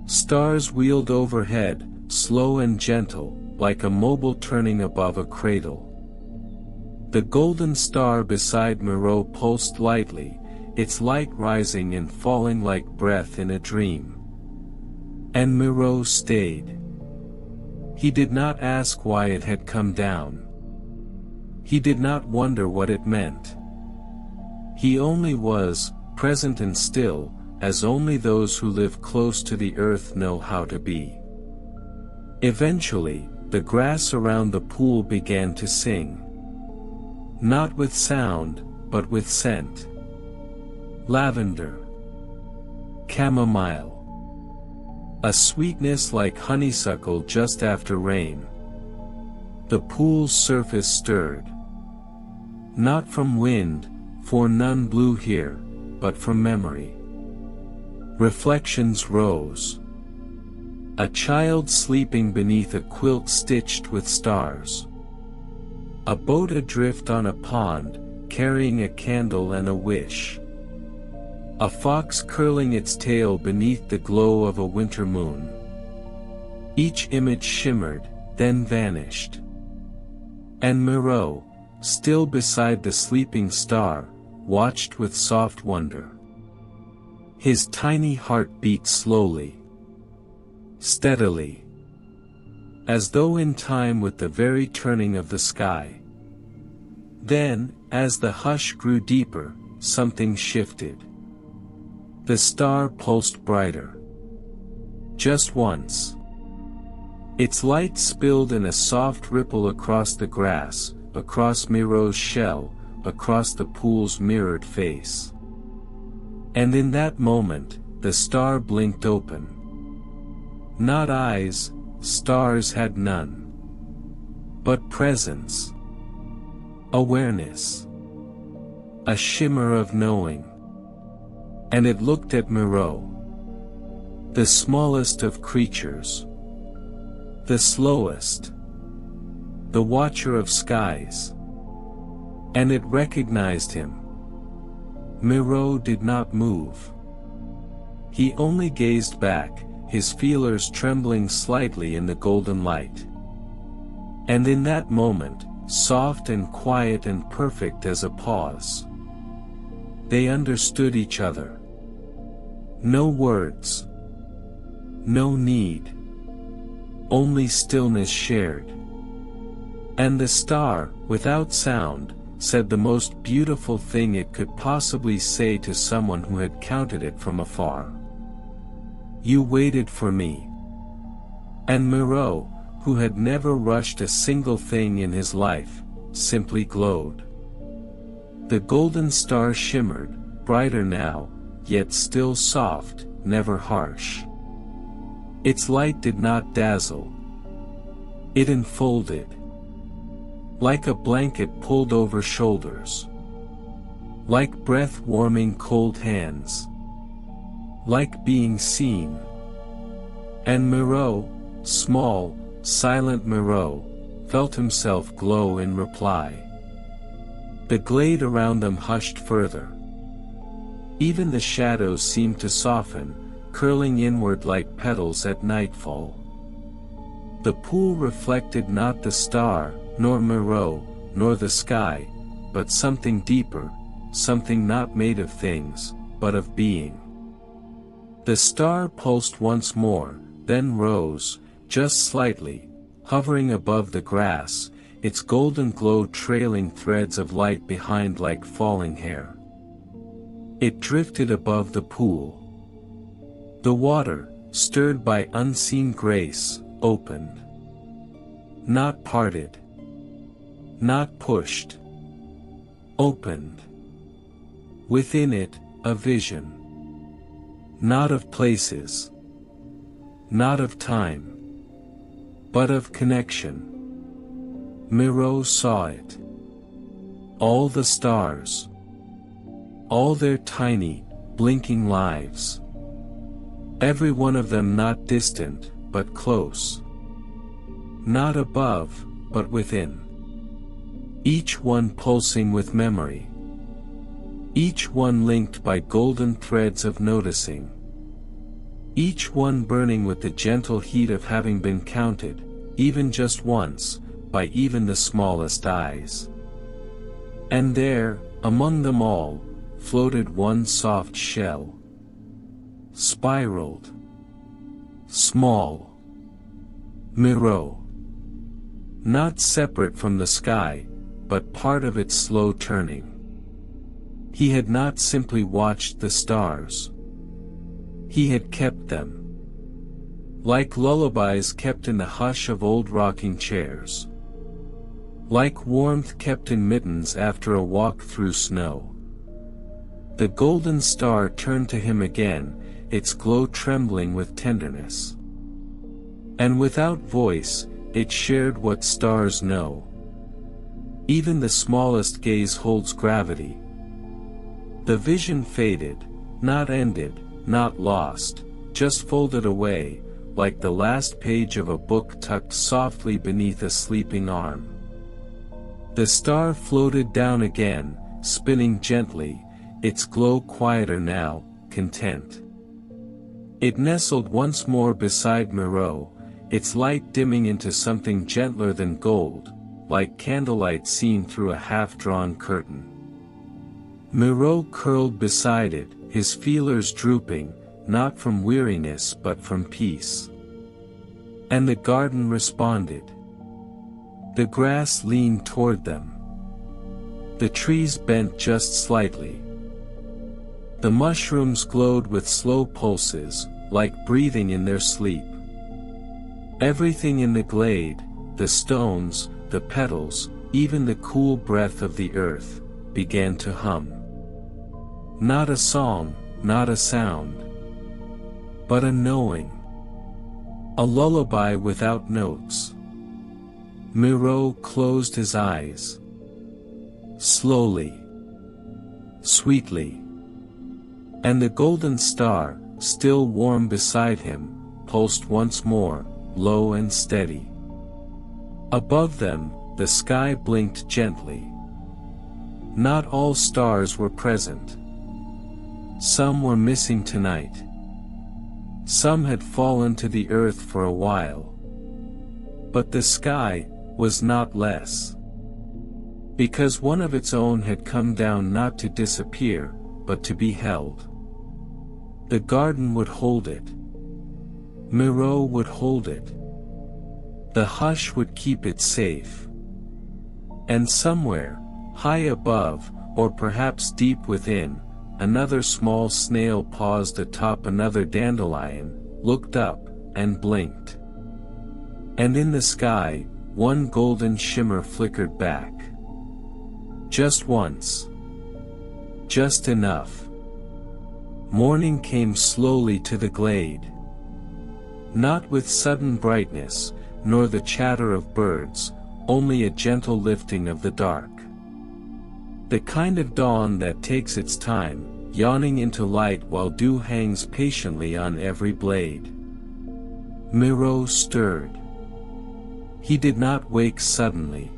Stars wheeled overhead, slow and gentle, like a mobile turning above a cradle. The golden star beside Moreau pulsed lightly, its light rising and falling like breath in a dream. And Moreau stayed. He did not ask why it had come down. He did not wonder what it meant. He only was, present and still, as only those who live close to the earth know how to be. Eventually, the grass around the pool began to sing. Not with sound, but with scent. Lavender. Chamomile. A sweetness like honeysuckle just after rain. The pool's surface stirred. Not from wind, for none blew here, but from memory. Reflections rose. A child sleeping beneath a quilt stitched with stars. A boat adrift on a pond, carrying a candle and a wish. A fox curling its tail beneath the glow of a winter moon. Each image shimmered, then vanished. And Moreau, still beside the sleeping star, watched with soft wonder. His tiny heart beat slowly. Steadily. as though in time with the very turning of the sky. Then, as the hush grew deeper, something shifted. The star pulsed brighter. Just once. Its light spilled in a soft ripple across the grass, across Miro's shell, across the pool's mirrored face. And in that moment, the star blinked open. Not eyes, stars had none. But presence. Awareness. A shimmer of knowing. And it looked at Miro. The smallest of creatures. The slowest. The watcher of skies. And it recognized him. Miro did not move. He only gazed back, his feelers trembling slightly in the golden light. And in that moment, soft and quiet and perfect as a pause, they understood each other. No words. No need. Only stillness shared. And the star, without sound, said the most beautiful thing it could possibly say to someone who had counted it from afar. You waited for me. And Miro, who had never rushed a single thing in his life, simply glowed. The golden star shimmered, brighter now, yet still soft, never harsh. Its light did not dazzle. It enfolded. Like a blanket pulled over shoulders. Like breath-warming cold hands. Like being seen. And Miro, small, silent Miro, felt himself glow in reply. The glade around them hushed further. Even the shadows seemed to soften, curling inward like petals at nightfall. The pool reflected not the star, nor Miro, nor the sky, but something deeper, something not made of things, but of being. The star pulsed once more, then rose, just slightly, hovering above the grass, its golden glow trailing threads of light behind like falling hair. It drifted above the pool. The water, stirred by unseen grace, opened. Not parted. Not pushed. Opened. Within it, a vision. Not of places. Not of time. But of connection. Miro saw it. All the stars. All their tiny, blinking lives. Every one of them not distant, but close. Not above, but within. Each one pulsing with memory. Each one linked by golden threads of noticing. Each one burning with the gentle heat of having been counted, even just once, by even the smallest eyes. And there, among them all, floated one soft shell. Spiraled. Small. Miro. Not separate from the sky, but part of its slow turning. He had not simply watched the stars. He had kept them. Like lullabies kept in the hush of old rocking chairs. Like warmth kept in mittens after a walk through snow. The golden star turned to him again, its glow trembling with tenderness. And without voice, it shared what stars know. Even the smallest gaze holds gravity. The vision faded, not ended, not lost, just folded away, like the last page of a book tucked softly beneath a sleeping arm. The star floated down again, spinning gently, its glow quieter now, content. It nestled once more beside Miro, its light dimming into something gentler than gold, like candlelight seen through a half-drawn curtain. Miro curled beside it, his feelers drooping, not from weariness but from peace. And the garden responded. The grass leaned toward them. The trees bent just slightly. The mushrooms glowed with slow pulses, like breathing in their sleep. Everything in the glade, the stones, the petals, even the cool breath of the earth, began to hum. Not a song, not a sound, but a knowing. A lullaby without notes. Miro closed his eyes. Slowly. Sweetly. And the golden star, still warm beside him, pulsed once more, low and steady. Above them, the sky blinked gently. Not all stars were present. Some were missing tonight. Some had fallen to the earth for a while. But the sky was not less. Because one of its own had come down not to disappear, but to be held. The garden would hold it. Miro would hold it. The hush would keep it safe. And somewhere, high above, or perhaps deep within, another small snail paused atop another dandelion, looked up, and blinked. And in the sky, one golden shimmer flickered back. Just once. Just enough. Morning came slowly to the glade. Not with sudden brightness, nor the chatter of birds, only a gentle lifting of the dark. The kind of dawn that takes its time, yawning into light while dew hangs patiently on every blade. Miro stirred. He did not wake suddenly.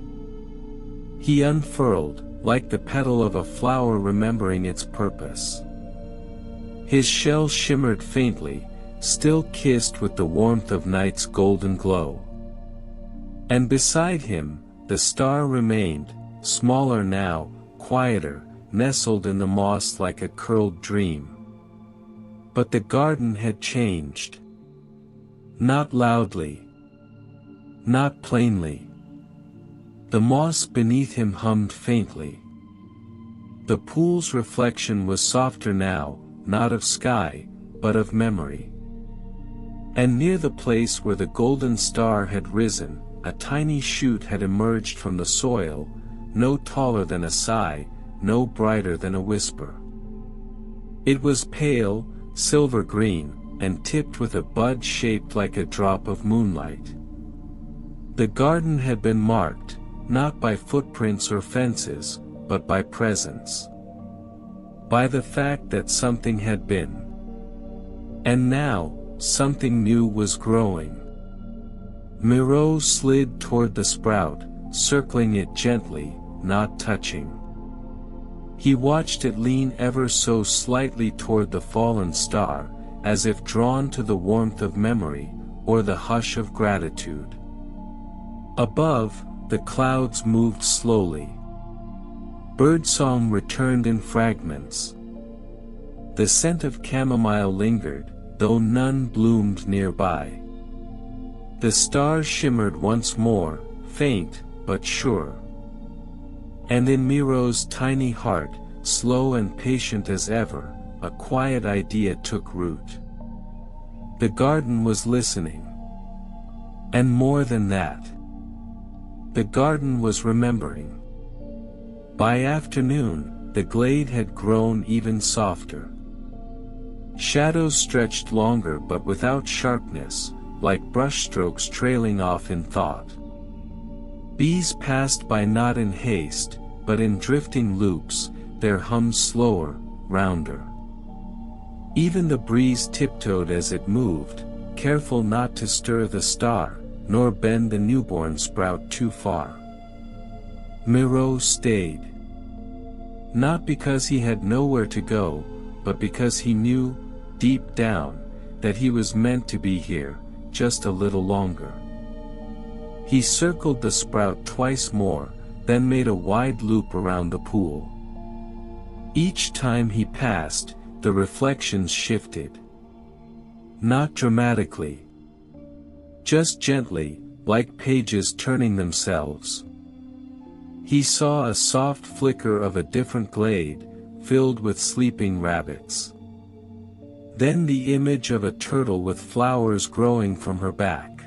He unfurled, like the petal of a flower remembering its purpose. His shell shimmered faintly, still kissed with the warmth of night's golden glow. And beside him, the star remained, smaller now, quieter, nestled in the moss like a curled dream. But the garden had changed. Not loudly. Not plainly. The moss beneath him hummed faintly. The pool's reflection was softer now, not of sky, but of memory. And near the place where the golden star had risen, a tiny shoot had emerged from the soil, no taller than a sigh, no brighter than a whisper. It was pale, silver green, and tipped with a bud shaped like a drop of moonlight. The garden had been marked, not by footprints or fences, but by presence. By the fact that something had been. And now, something new was growing. Miro slid toward the sprout, circling it gently, not touching. He watched it lean ever so slightly toward the fallen star, as if drawn to the warmth of memory, or the hush of gratitude. Above, the clouds moved slowly. Birdsong returned in fragments. The scent of chamomile lingered, though none bloomed nearby. The stars shimmered once more, faint, but sure. And in Miro's tiny heart, slow and patient as ever, a quiet idea took root. The garden was listening. And more than that. The garden was remembering. By afternoon, the glade had grown even softer. Shadows stretched longer but without sharpness, like brushstrokes trailing off in thought. Bees passed by not in haste, but in drifting loops, their hum slower, rounder. Even the breeze tiptoed as it moved, careful not to stir the star, nor bend the newborn sprout too far. Miro stayed. Not because he had nowhere to go, but because he knew, deep down, that he was meant to be here, just a little longer. He circled the sprout twice more, then made a wide loop around the pool. Each time he passed, the reflections shifted. Not dramatically. just gently, like pages turning themselves. He saw a soft flicker of a different glade, filled with sleeping rabbits. Then the image of a turtle with flowers growing from her back.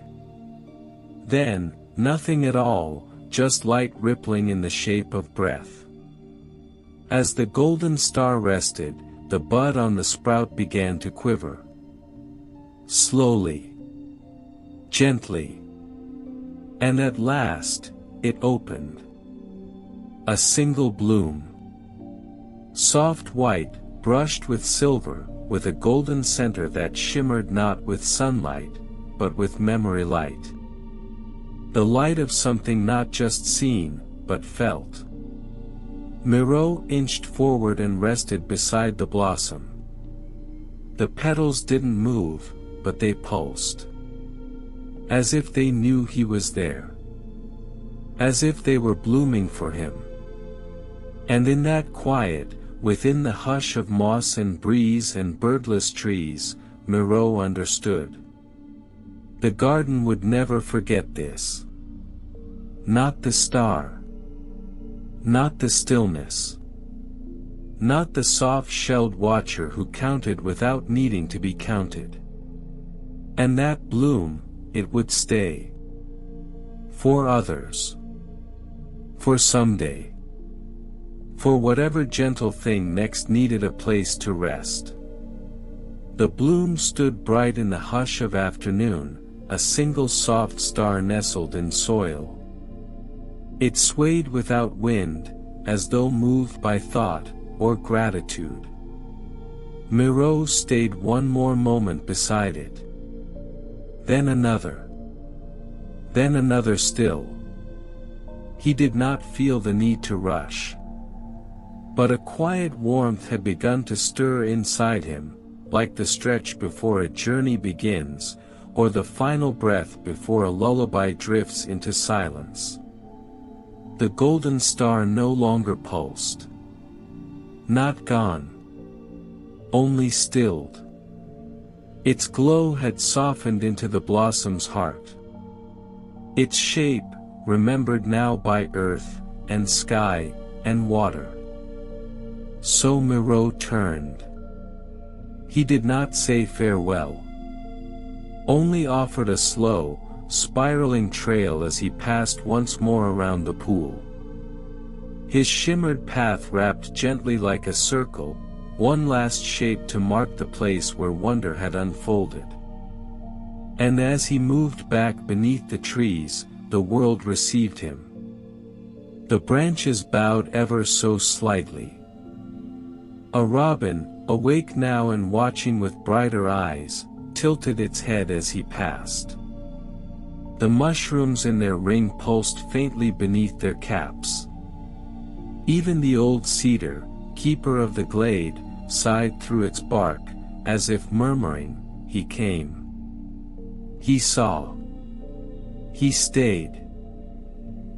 Then, nothing at all, just light rippling in the shape of breath. As the golden star rested, the bud on the sprout began to quiver. Slowly. Gently. And at last, it opened. A single bloom. Soft white, brushed with silver, with a golden center that shimmered not with sunlight, but with memory light. The light of something not just seen, but felt. Moreau inched forward and rested beside the blossom. The petals didn't move, but they pulsed. As if they knew he was there. As if they were blooming for him. And in that quiet, within the hush of moss and breeze and birdless trees, Moreau understood. The garden would never forget this. Not the star. Not the stillness. Not the soft-shelled watcher who counted without needing to be counted. And that bloom, it would stay. For others. For someday. For whatever gentle thing next needed a place to rest. The bloom stood bright in the hush of afternoon, a single soft star nestled in soil. It swayed without wind, as though moved by thought, or gratitude. Moreau stayed one more moment beside it. Then another. Then another still. He did not feel the need to rush. But a quiet warmth had begun to stir inside him, like the stretch before a journey begins, or the final breath before a lullaby drifts into silence. The golden star no longer pulsed. Not gone. Only stilled. Its glow had softened into the blossom's heart. Its shape, remembered now by earth, and sky, and water. So Moreau turned. He did not say farewell. Only offered a slow, spiraling trail as he passed once more around the pool. His shimmered path wrapped gently like a circle, one last shape to mark the place where wonder had unfolded. And as he moved back beneath the trees, the world received him. The branches bowed ever so slightly. A robin, awake now and watching with brighter eyes, tilted its head as he passed. The mushrooms in their ring pulsed faintly beneath their caps. Even the old cedar, keeper of the glade, sighed through its bark, as if murmuring, "He came. He saw. He stayed."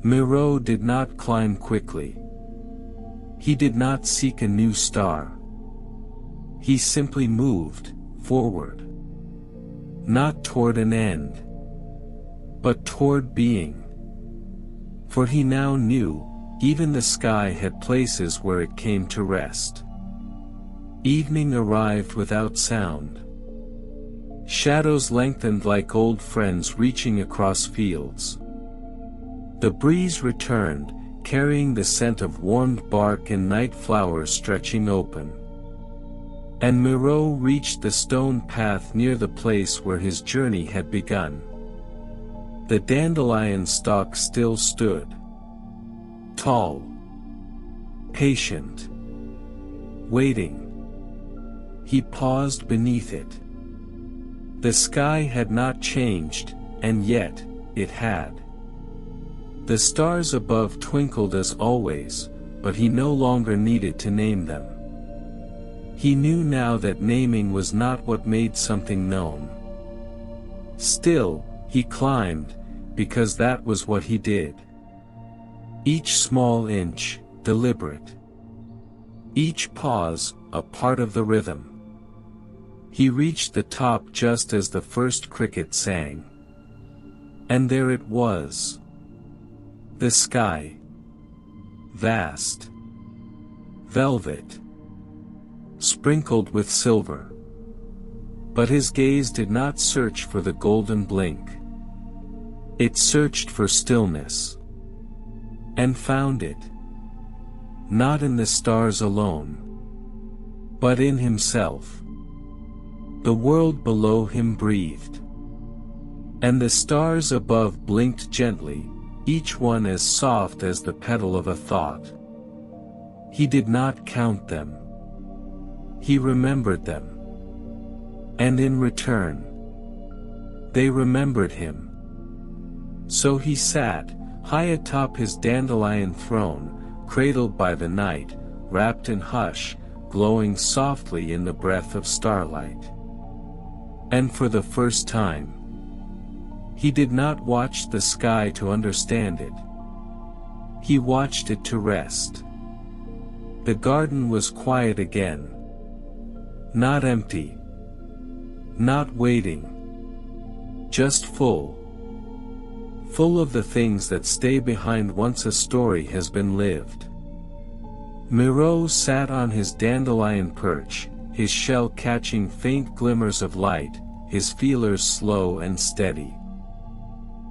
Moreau did not climb quickly. He did not seek a new star. He simply moved, forward. Not toward an end. But toward being. For he now knew, even the sky had places where it came to rest. Evening arrived without sound. Shadows lengthened like old friends reaching across fields. The breeze returned, carrying the scent of warmed bark and night flowers stretching open. And Moreau reached the stone path near the place where his journey had begun. The dandelion stalk still stood. Tall. Patient. Waiting. He paused beneath it. The sky had not changed, and yet, it had. The stars above twinkled as always, but he no longer needed to name them. He knew now that naming was not what made something known. Still, he climbed, because that was what he did. Each small inch, deliberate. Each pause, a part of the rhythm. He reached the top just as the first cricket sang. And there it was. The sky. Vast. Velvet. Sprinkled with silver. But his gaze did not search for the golden blink. It searched for stillness. And found it. Not in the stars alone, but in himself. The world below him breathed. And the stars above blinked gently, each one as soft as the petal of a thought. He did not count them. He remembered them. And in return, they remembered him. So he sat, high atop his dandelion throne, cradled by the night, wrapped in hush, glowing softly in the breath of starlight. And for the first time, he did not watch the sky to understand it. He watched it to rest. The garden was quiet again. Not empty. Not waiting. Just full. Full of the things that stay behind once a story has been lived. Moreau sat on his dandelion perch, his shell catching faint glimmers of light, his feelers slow and steady.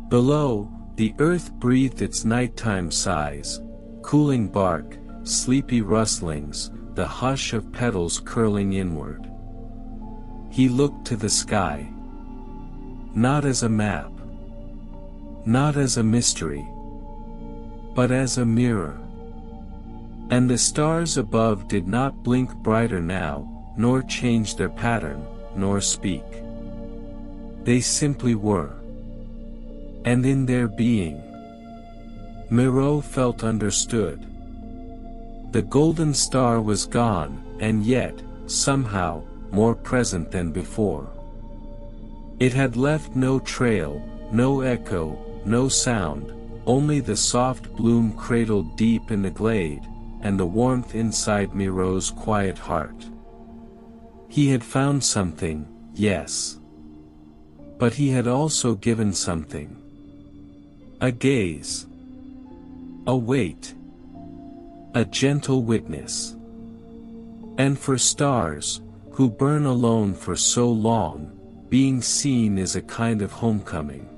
Below, the earth breathed its nighttime sighs, cooling bark, sleepy rustlings, the hush of petals curling inward. He looked to the sky. Not as a map. Not as a mystery. But as a mirror. And the stars above did not blink brighter now, nor change their pattern, nor speak. They simply were. And in their being, Moreau felt understood. The golden star was gone, and yet, somehow, more present than before. It had left no trail, no echo, no sound, only the soft bloom cradled deep in the glade, and the warmth inside Moreau's quiet heart. He had found something, yes. But he had also given something. A gaze. A wait. A gentle witness. And for stars, who burn alone for so long, being seen is a kind of homecoming.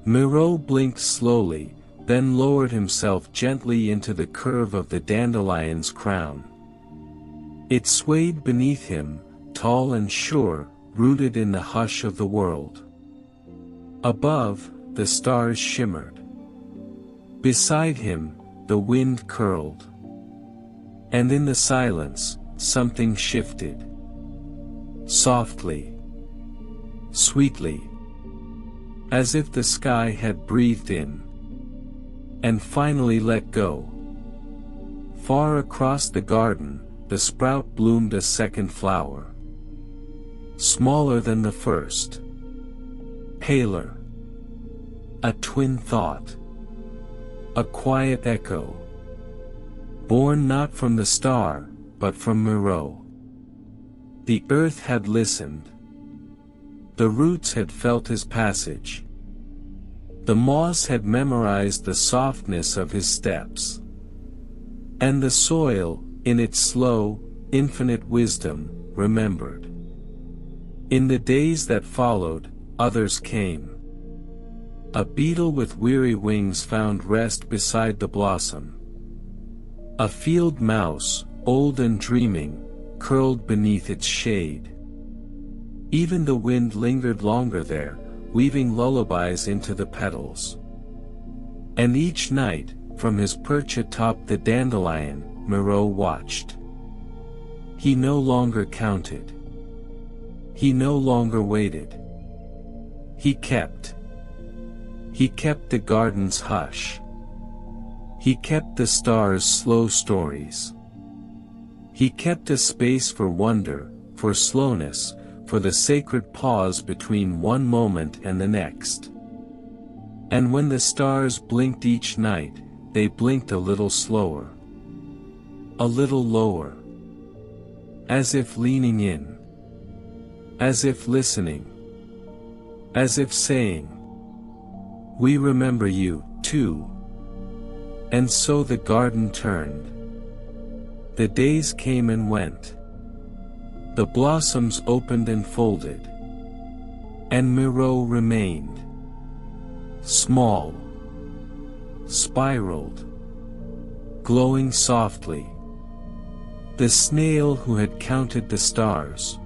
Moreau blinked slowly, then lowered himself gently into the curve of the dandelion's crown. It swayed beneath him, tall and sure, rooted in the hush of the world. Above, the stars shimmered. Beside him, the wind curled. And in the silence, something shifted. Softly. Sweetly. As if the sky had breathed in. And finally let go. Far across the garden, the sprout bloomed a second flower. Smaller than the first. Paler. A twin thought. A quiet echo. Born not from the star, but from Moreau. The earth had listened. The roots had felt his passage. The moss had memorized the softness of his steps. And the soil, in its slow, infinite wisdom, remembered. In the days that followed, others came. A beetle with weary wings found rest beside the blossom. A field mouse, old and dreaming, curled beneath its shade. Even the wind lingered longer there, weaving lullabies into the petals. And each night, from his perch atop the dandelion, Moreau watched. He no longer counted. He no longer waited. He kept. He kept the garden's hush. He kept the stars' slow stories. He kept a space for wonder, for slowness, for the sacred pause between one moment and the next. And when the stars blinked each night, they blinked a little slower. A little lower. As if leaning in. As if listening. As if saying, We remember you, too. And so the garden turned. The days came and went. The blossoms opened and folded. And Moreau remained. Small. Spiraled. Glowing softly. The snail who had counted the stars.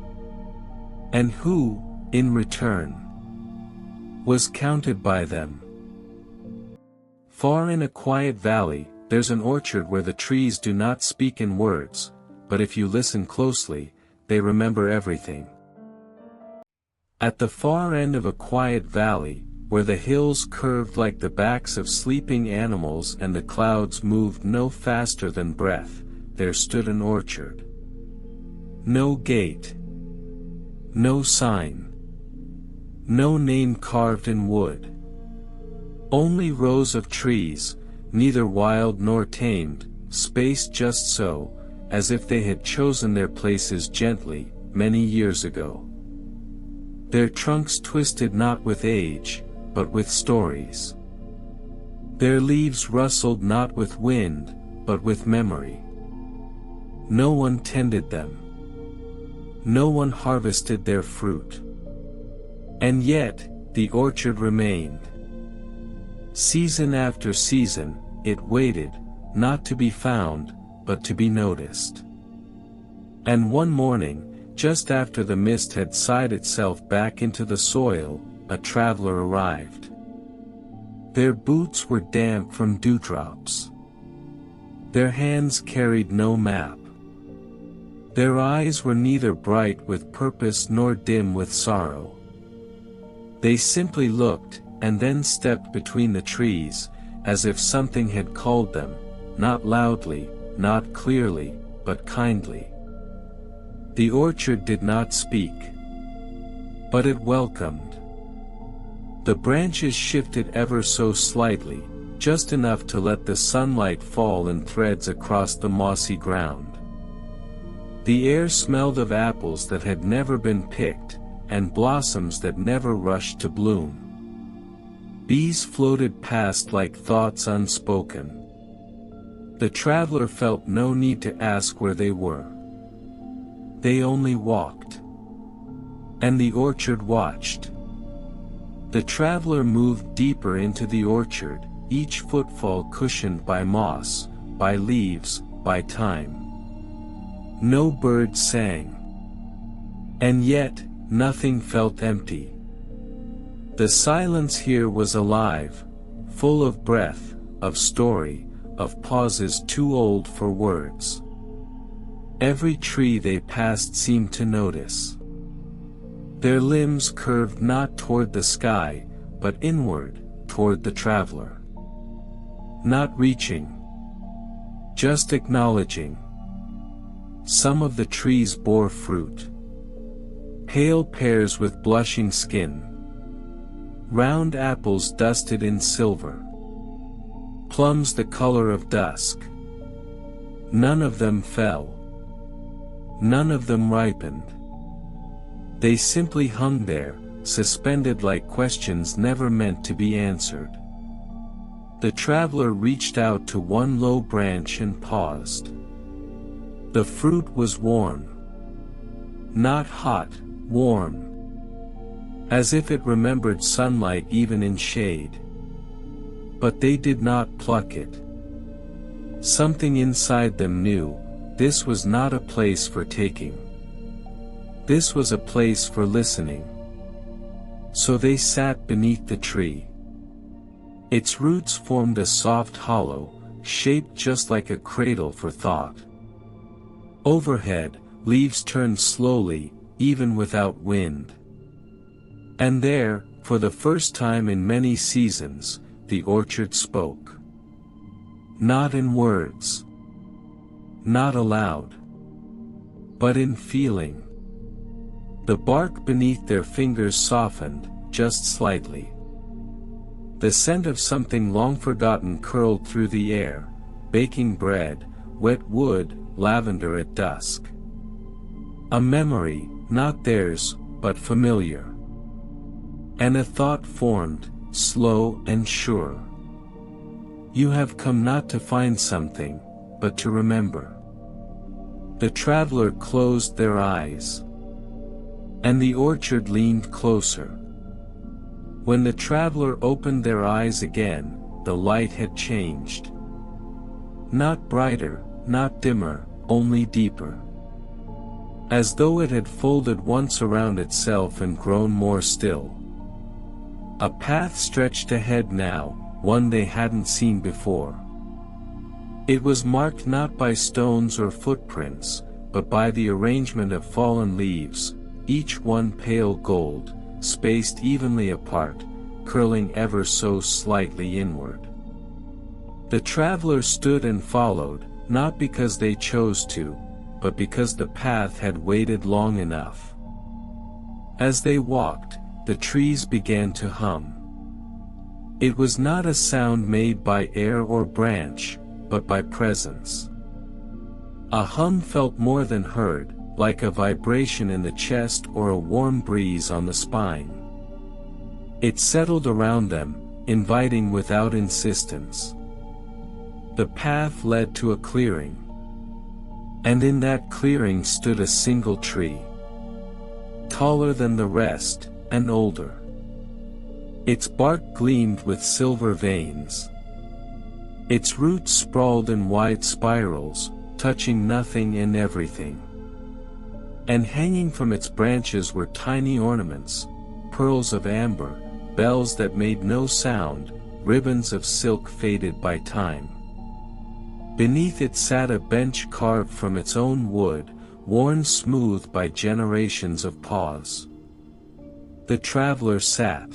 And who, in return, was counted by them. Far in a quiet valley, there's an orchard where the trees do not speak in words, but if you listen closely, they remember everything. At the far end of a quiet valley, where the hills curved like the backs of sleeping animals and the clouds moved no faster than breath, there stood an orchard. No gate. No sign. No name carved in wood. Only rows of trees, neither wild nor tamed, spaced just so, as if they had chosen their places gently, many years ago. Their trunks twisted not with age, but with stories. Their leaves rustled not with wind, but with memory. No one tended them. No one harvested their fruit. And yet, the orchard remained. Season after season, it waited, not to be found, but to be noticed. And one morning, just after the mist had sighed itself back into the soil, a traveler arrived. Their boots were damp from dewdrops. Their hands carried no map. Their eyes were neither bright with purpose nor dim with sorrow. They simply looked, and then stepped between the trees, as if something had called them, not loudly, not clearly, but kindly. The orchard did not speak. But it welcomed. The branches shifted ever so slightly, just enough to let the sunlight fall in threads across the mossy ground. The air smelled of apples that had never been picked, and blossoms that never rushed to bloom. Bees floated past like thoughts unspoken. The traveler felt no need to ask where they were. They only walked. And the orchard watched. The traveler moved deeper into the orchard, each footfall cushioned by moss, by leaves, by time. No bird sang. And yet, nothing felt empty. The silence here was alive, full of breath, of story, of pauses too old for words. Every tree they passed seemed to notice. Their limbs curved not toward the sky, but inward, toward the traveler. Not reaching. Just acknowledging. Some of the trees bore fruit. Pale pears with blushing skin. Round apples dusted in silver. Plums the color of dusk. None of them fell. None of them ripened. They simply hung there, suspended like questions never meant to be answered. The traveler reached out to one low branch and paused. The fruit was warm. Not hot, warm. As if it remembered sunlight even in shade. But they did not pluck it. Something inside them knew, this was not a place for taking. This was a place for listening. So they sat beneath the tree. Its roots formed a soft hollow, shaped just like a cradle for thought. Overhead, leaves turned slowly, even without wind. And there, for the first time in many seasons, the orchard spoke. Not in words. Not aloud. But in feeling. The bark beneath their fingers softened, just slightly. The scent of something long forgotten curled through the air, baking bread, wet wood, lavender at dusk. A memory, not theirs, but familiar. And a thought formed, slow and sure. You have come not to find something, but to remember. The traveler closed their eyes. And the orchard leaned closer. When the traveler opened their eyes again, the light had changed. Not brighter, not dimmer, only deeper. As though it had folded once around itself and grown more still. A path stretched ahead now, one they hadn't seen before. It was marked not by stones or footprints, but by the arrangement of fallen leaves, each one pale gold, spaced evenly apart, curling ever so slightly inward. The traveler stood and followed, not because they chose to, but because the path had waited long enough. As they walked, the trees began to hum. It was not a sound made by air or branch, but by presence. A hum felt more than heard, like a vibration in the chest or a warm breeze on the spine. It settled around them, inviting without insistence. The path led to a clearing. And in that clearing stood a single tree. Taller than the rest, and older. Its bark gleamed with silver veins. Its roots sprawled in wide spirals, touching nothing and everything. And hanging from its branches were tiny ornaments, pearls of amber, bells that made no sound, ribbons of silk faded by time. Beneath it sat a bench carved from its own wood, worn smooth by generations of paws. The traveler sat.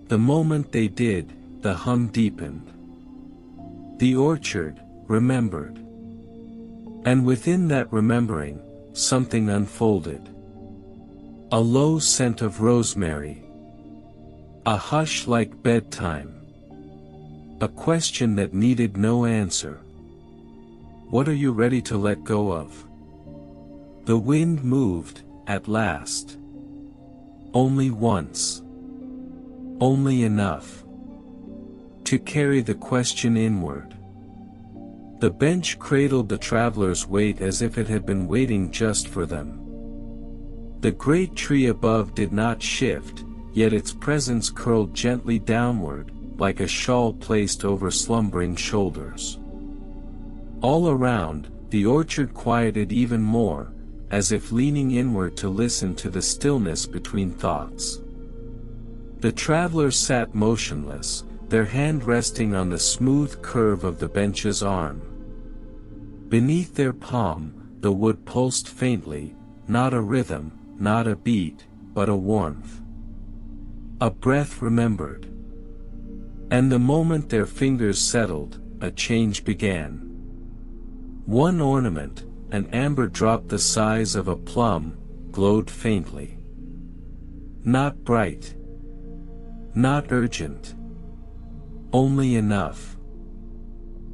The moment they did, the hum deepened. The orchard remembered. And within that remembering, something unfolded. A low scent of rosemary. A hush like bedtime. A question that needed no answer. What are you ready to let go of? The wind moved, at last. Only once. Only enough. To carry the question inward. The bench cradled the traveler's weight as if it had been waiting just for them. The great tree above did not shift, yet its presence curled gently downward, like a shawl placed over slumbering shoulders. All around, the orchard quieted even more, as if leaning inward to listen to the stillness between thoughts. The travelers sat motionless, their hand resting on the smooth curve of the bench's arm. Beneath their palm, the wood pulsed faintly, not a rhythm, not a beat, but a warmth. A breath remembered. And the moment their fingers settled, a change began. One ornament, an amber drop the size of a plum, glowed faintly. Not bright. Not urgent. Only enough.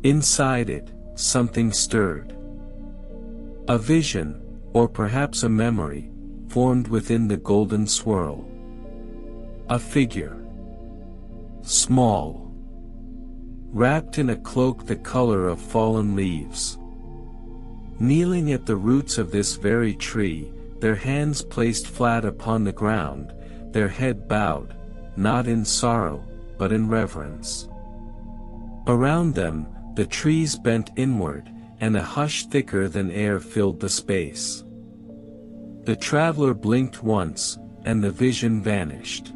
Inside it, something stirred. A vision, or perhaps a memory, formed within the golden swirl. A figure. Small. Wrapped in a cloak the color of fallen leaves. Kneeling at the roots of this very tree, their hands placed flat upon the ground, their head bowed, not in sorrow, but in reverence. Around them, the trees bent inward, and a hush thicker than air filled the space. The traveler blinked once, and the vision vanished.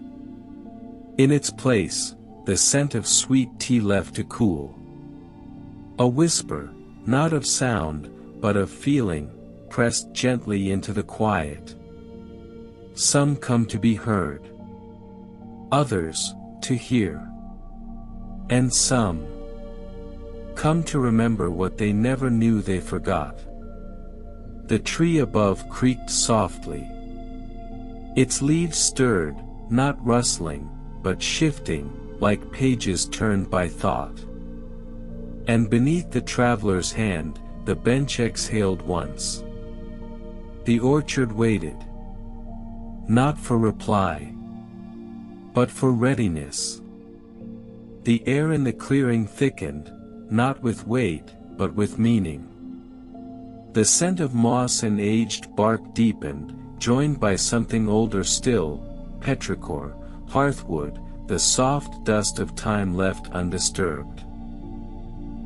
In its place, the scent of sweet tea left to cool. A whisper, not of sound, but of feeling, pressed gently into the quiet. Some come to be heard. Others, to hear. And some come to remember what they never knew they forgot. The tree above creaked softly. Its leaves stirred, not rustling, but shifting, like pages turned by thought. And beneath the traveler's hand, the bench exhaled once. The orchard waited. Not for reply. but for readiness. The air in the clearing thickened, not with weight, but with meaning. The scent of moss and aged bark deepened, joined by something older still, petrichor, hearthwood, the soft dust of time left undisturbed.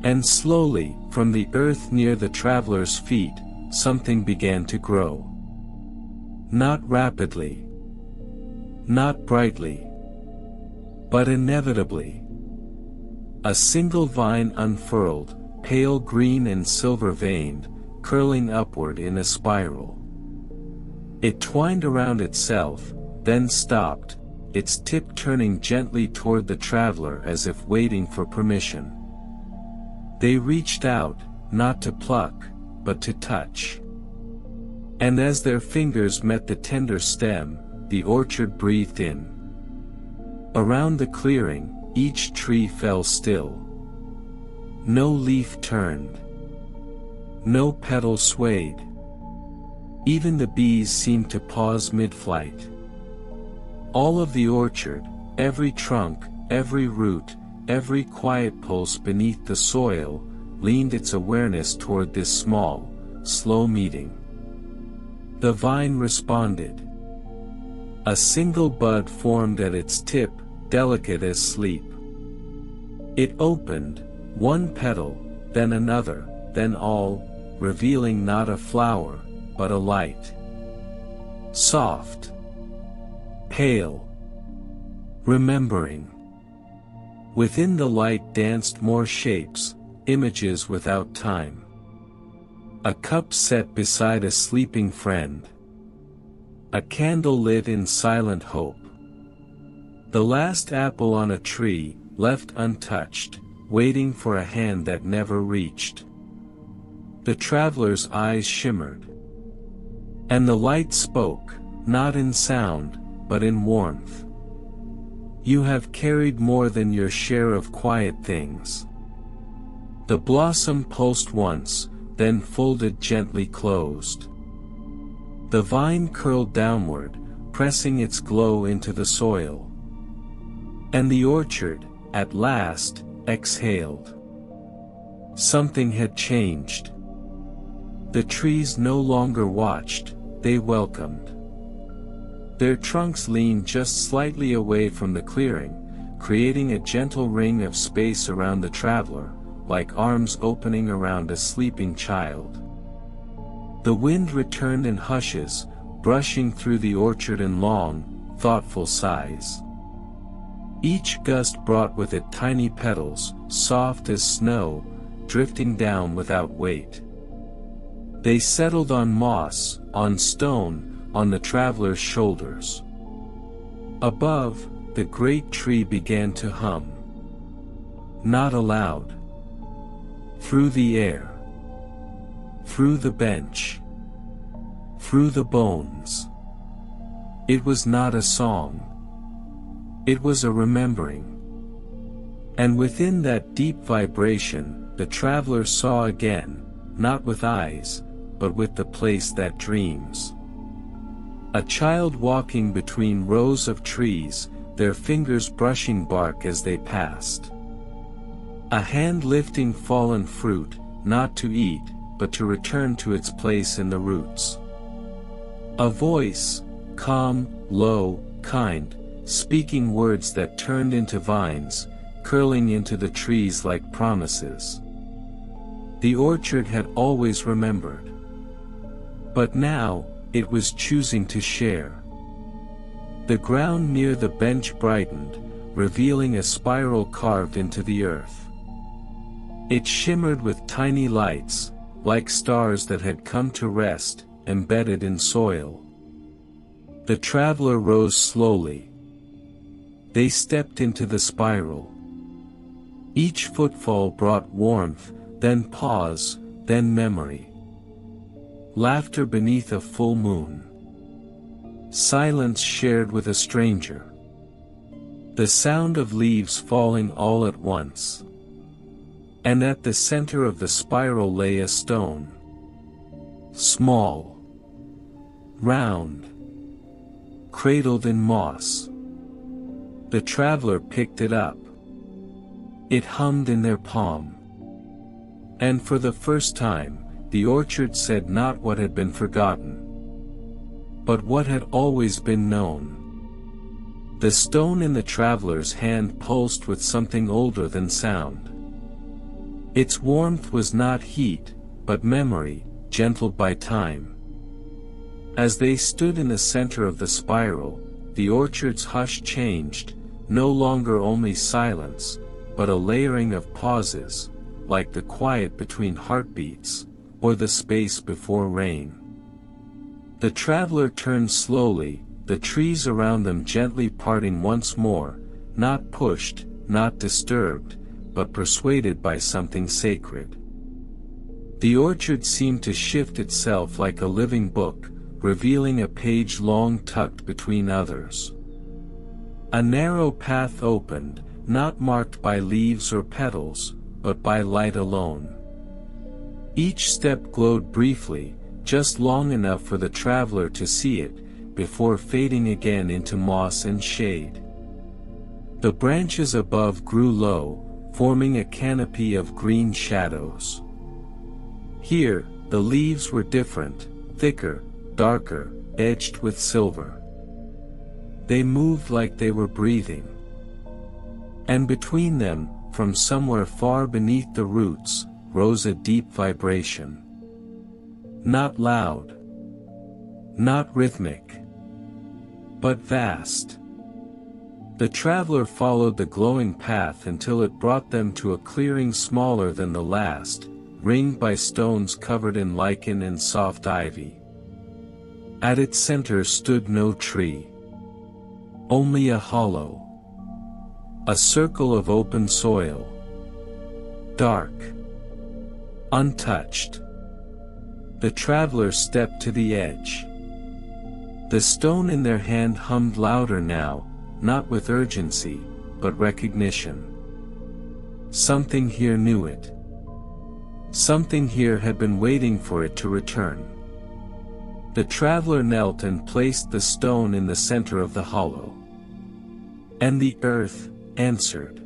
And slowly, from the earth near the traveler's feet, something began to grow. Not rapidly, not brightly, but inevitably. A single vine unfurled, pale green and silver-veined, curling upward in a spiral. It twined around itself, then stopped, its tip turning gently toward the traveler as if waiting for permission. They reached out, not to pluck, but to touch. And as their fingers met the tender stem, the orchard breathed in. Around the clearing, each tree fell still. No leaf turned. No petal swayed. Even the bees seemed to pause mid-flight. All of the orchard, every trunk, every root, every quiet pulse beneath the soil, leaned its awareness toward this small, slow meeting. The vine responded. A single bud formed at its tip, delicate as sleep. It opened, one petal, then another, then all, revealing not a flower, but a light. Soft. Pale. Remembering. Within the light danced more shapes, images without time. A cup set beside a sleeping friend. A candle lit in silent hope. The last apple on a tree, left untouched, waiting for a hand that never reached. The traveler's eyes shimmered. And the light spoke, not in sound, but in warmth. You have carried more than your share of quiet things. The blossom pulsed once, then folded gently closed. The vine curled downward, pressing its glow into the soil. And the orchard, at last, exhaled. Something had changed. The trees no longer watched, they welcomed. Their trunks leaned just slightly away from the clearing, creating a gentle ring of space around the traveler, like arms opening around a sleeping child. The wind returned in hushes, brushing through the orchard in long, thoughtful sighs. Each gust brought with it tiny petals, soft as snow, drifting down without weight. They settled on moss, on stone, on the traveler's shoulders. Above, the great tree began to hum. Not aloud. Through the air. Through the bench. Through the bones. It was not a song. It was a remembering. And within that deep vibration, the traveler saw again, not with eyes, but with the place that dreams. A child walking between rows of trees, their fingers brushing bark as they passed. A hand lifting fallen fruit, not to eat, but to return to its place in the roots. A voice, calm, low, kind, speaking words that turned into vines, curling into the trees like promises. The orchard had always remembered. But now, it was choosing to share. The ground near the bench brightened, revealing a spiral carved into the earth. It shimmered with tiny lights, like stars that had come to rest, embedded in soil. The traveler rose slowly. They stepped into the spiral. Each footfall brought warmth, then pause, then memory. Laughter beneath a full moon. Silence shared with a stranger. The sound of leaves falling all at once. And at the center of the spiral lay a stone. Small. Round. Cradled in moss. The traveler picked it up. It hummed in their palm. And for the first time, the orchard said not what had been forgotten, but what had always been known. The stone in the traveler's hand pulsed with something older than sound. Its warmth was not heat, but memory, gentled by time. As they stood in the center of the spiral, the orchard's hush changed, no longer only silence, but a layering of pauses, like the quiet between heartbeats, or the space before rain. The traveler turned slowly, the trees around them gently parting once more, not pushed, not disturbed, but persuaded by something sacred. The orchard seemed to shift itself like a living book, revealing a page long tucked between others. A narrow path opened, not marked by leaves or petals, but by light alone. Each step glowed briefly, just long enough for the traveler to see it, before fading again into moss and shade. The branches above grew low, forming a canopy of green shadows. Here, the leaves were different, thicker, darker, edged with silver. They moved like they were breathing. And between them, from somewhere far beneath the roots, rose a deep vibration. Not loud, not rhythmic, but vast. The traveler followed the glowing path until it brought them to a clearing smaller than the last, ringed by stones covered in lichen and soft ivy. At its center stood no tree. Only a hollow. A circle of open soil. Dark. Untouched. The traveler stepped to the edge. The stone in their hand hummed louder now, not with urgency, but recognition. Something here knew it. Something here had been waiting for it to return. The traveler knelt and placed the stone in the center of the hollow. And the earth answered.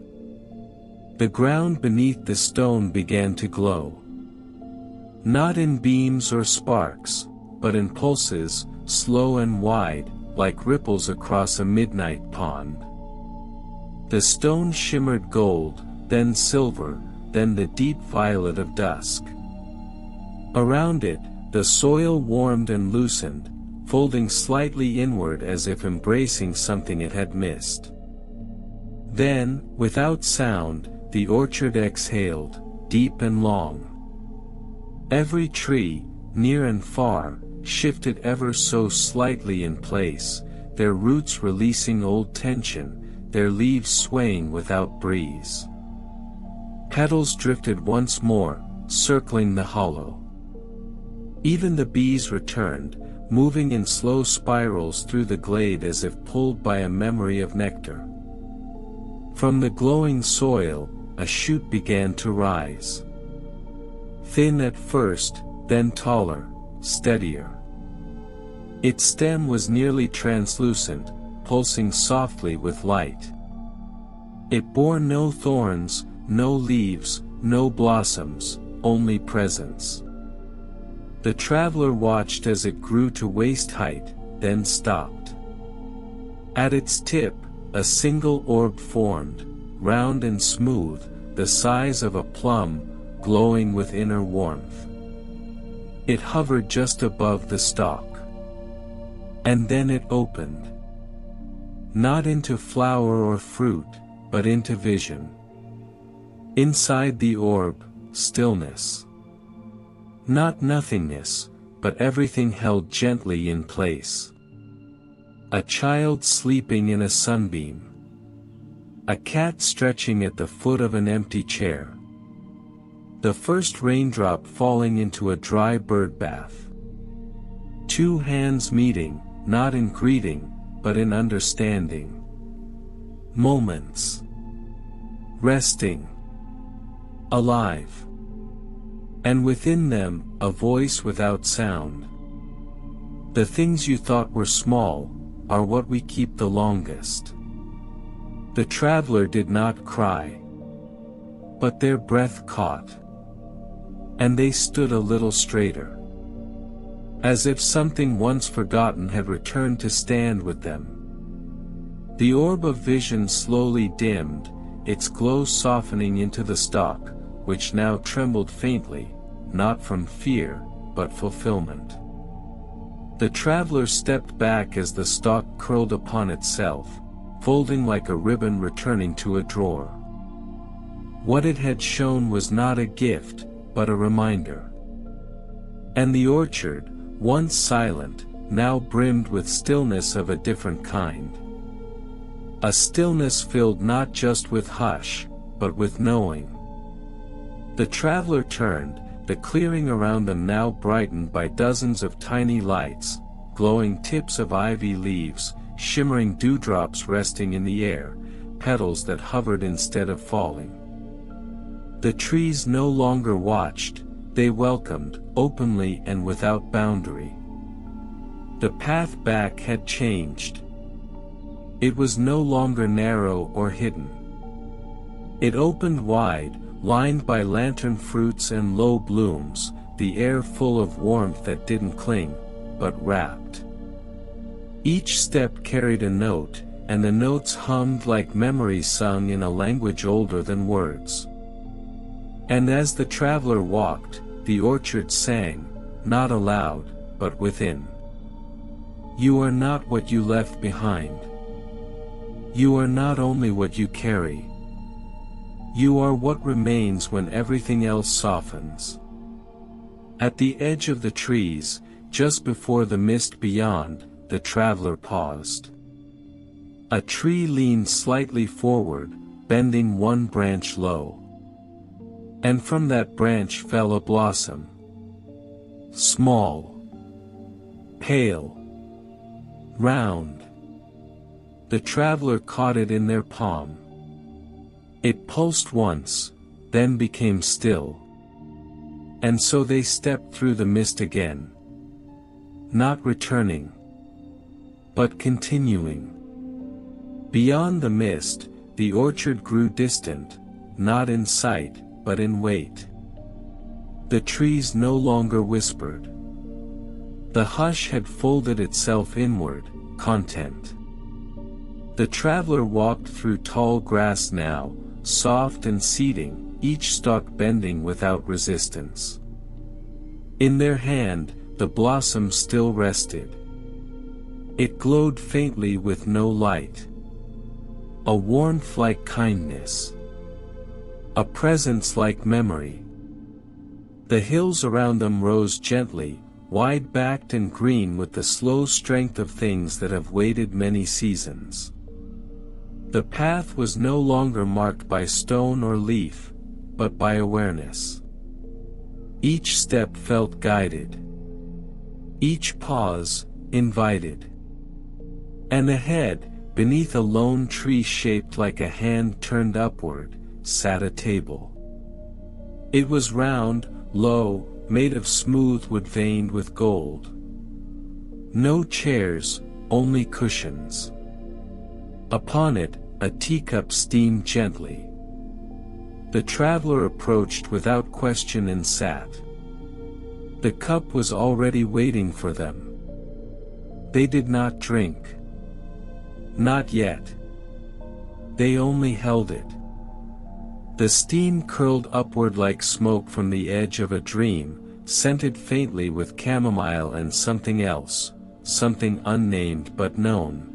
The ground beneath the stone began to glow. Not in beams or sparks, but in pulses, slow and wide, like ripples across a midnight pond. The stone shimmered gold, then silver, then the deep violet of dusk. Around it, the soil warmed and loosened, folding slightly inward as if embracing something it had missed. Then, without sound, the orchard exhaled, deep and long. Every tree, near and far, shifted ever so slightly in place, their roots releasing old tension, their leaves swaying without breeze. Petals drifted once more, circling the hollow. Even the bees returned, moving in slow spirals through the glade as if pulled by a memory of nectar. From the glowing soil, a shoot began to rise. Thin at first, then taller, steadier. Its stem was nearly translucent, pulsing softly with light. It bore no thorns, no leaves, no blossoms, only presence. The traveler watched as it grew to waist height, then stopped. At its tip, a single orb formed, round and smooth, the size of a plum, glowing with inner warmth. It hovered just above the stalk. And then it opened. Not into flower or fruit, but into vision. Inside the orb, stillness. Not nothingness, but everything held gently in place. A child sleeping in a sunbeam. A cat stretching at the foot of an empty chair. The first raindrop falling into a dry bird bath. Two hands meeting, not in greeting, but in understanding. Moments. Resting. Alive. And within them, a voice without sound. The things you thought were small, are what we keep the longest. The traveler did not cry, but their breath caught, and they stood a little straighter, as if something once forgotten had returned to stand with them. The orb of vision slowly dimmed, its glow softening into the stalk, which now trembled faintly, not from fear, but fulfillment. The traveler stepped back as the stalk curled upon itself, folding like a ribbon returning to a drawer. What it had shown was not a gift, but a reminder. And the orchard, once silent, now brimmed with stillness of a different kind. A stillness filled not just with hush, but with knowing. The traveler turned, the clearing around them now brightened by dozens of tiny lights, glowing tips of ivy leaves, shimmering dewdrops resting in the air, petals that hovered instead of falling. The trees no longer watched, they welcomed, openly and without boundary. The path back had changed. It was no longer narrow or hidden. It opened wide, lined by lantern fruits and low blooms, the air full of warmth that didn't cling, but wrapped. Each step carried a note, and the notes hummed like memories sung in a language older than words. And as the traveler walked, the orchard sang, not aloud, but within. You are not what you left behind. You are not only what you carry. You are what remains when everything else softens. At the edge of the trees, just before the mist beyond, the traveler paused. A tree leaned slightly forward, bending one branch low. And from that branch fell a blossom. Small, pale, round. The traveler caught it in their palm. It pulsed once, then became still. And so they stepped through the mist again. Not returning, but continuing. Beyond the mist, the orchard grew distant, not in sight, but in weight. The trees no longer whispered. The hush had folded itself inward, content. The traveler walked through tall grass now, soft and seeding, each stalk bending without resistance. In their hand, the blossom still rested. It glowed faintly with no light. A warmth like kindness. A presence like memory. The hills around them rose gently, wide-backed and green with the slow strength of things that have waited many seasons. The path was no longer marked by stone or leaf, but by awareness. Each step felt guided. Each pause, invited. And ahead, beneath a lone tree shaped like a hand turned upward, sat a table. It was round, low, made of smooth wood veined with gold. No chairs, only cushions. Upon it, a teacup steamed gently. The traveler approached without question and sat. The cup was already waiting for them. They did not drink. Not yet. They only held it. The steam curled upward like smoke from the edge of a dream, scented faintly with chamomile and something else, something unnamed but known.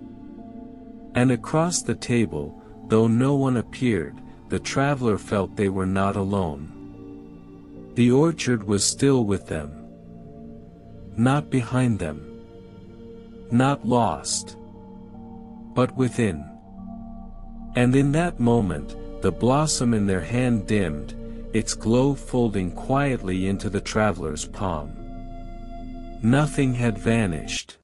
And across the table, though no one appeared, the traveler felt they were not alone. The orchard was still with them. Not behind them. Not lost. But within. And in that moment, the blossom in their hand dimmed, its glow folding quietly into the traveler's palm. Nothing had vanished.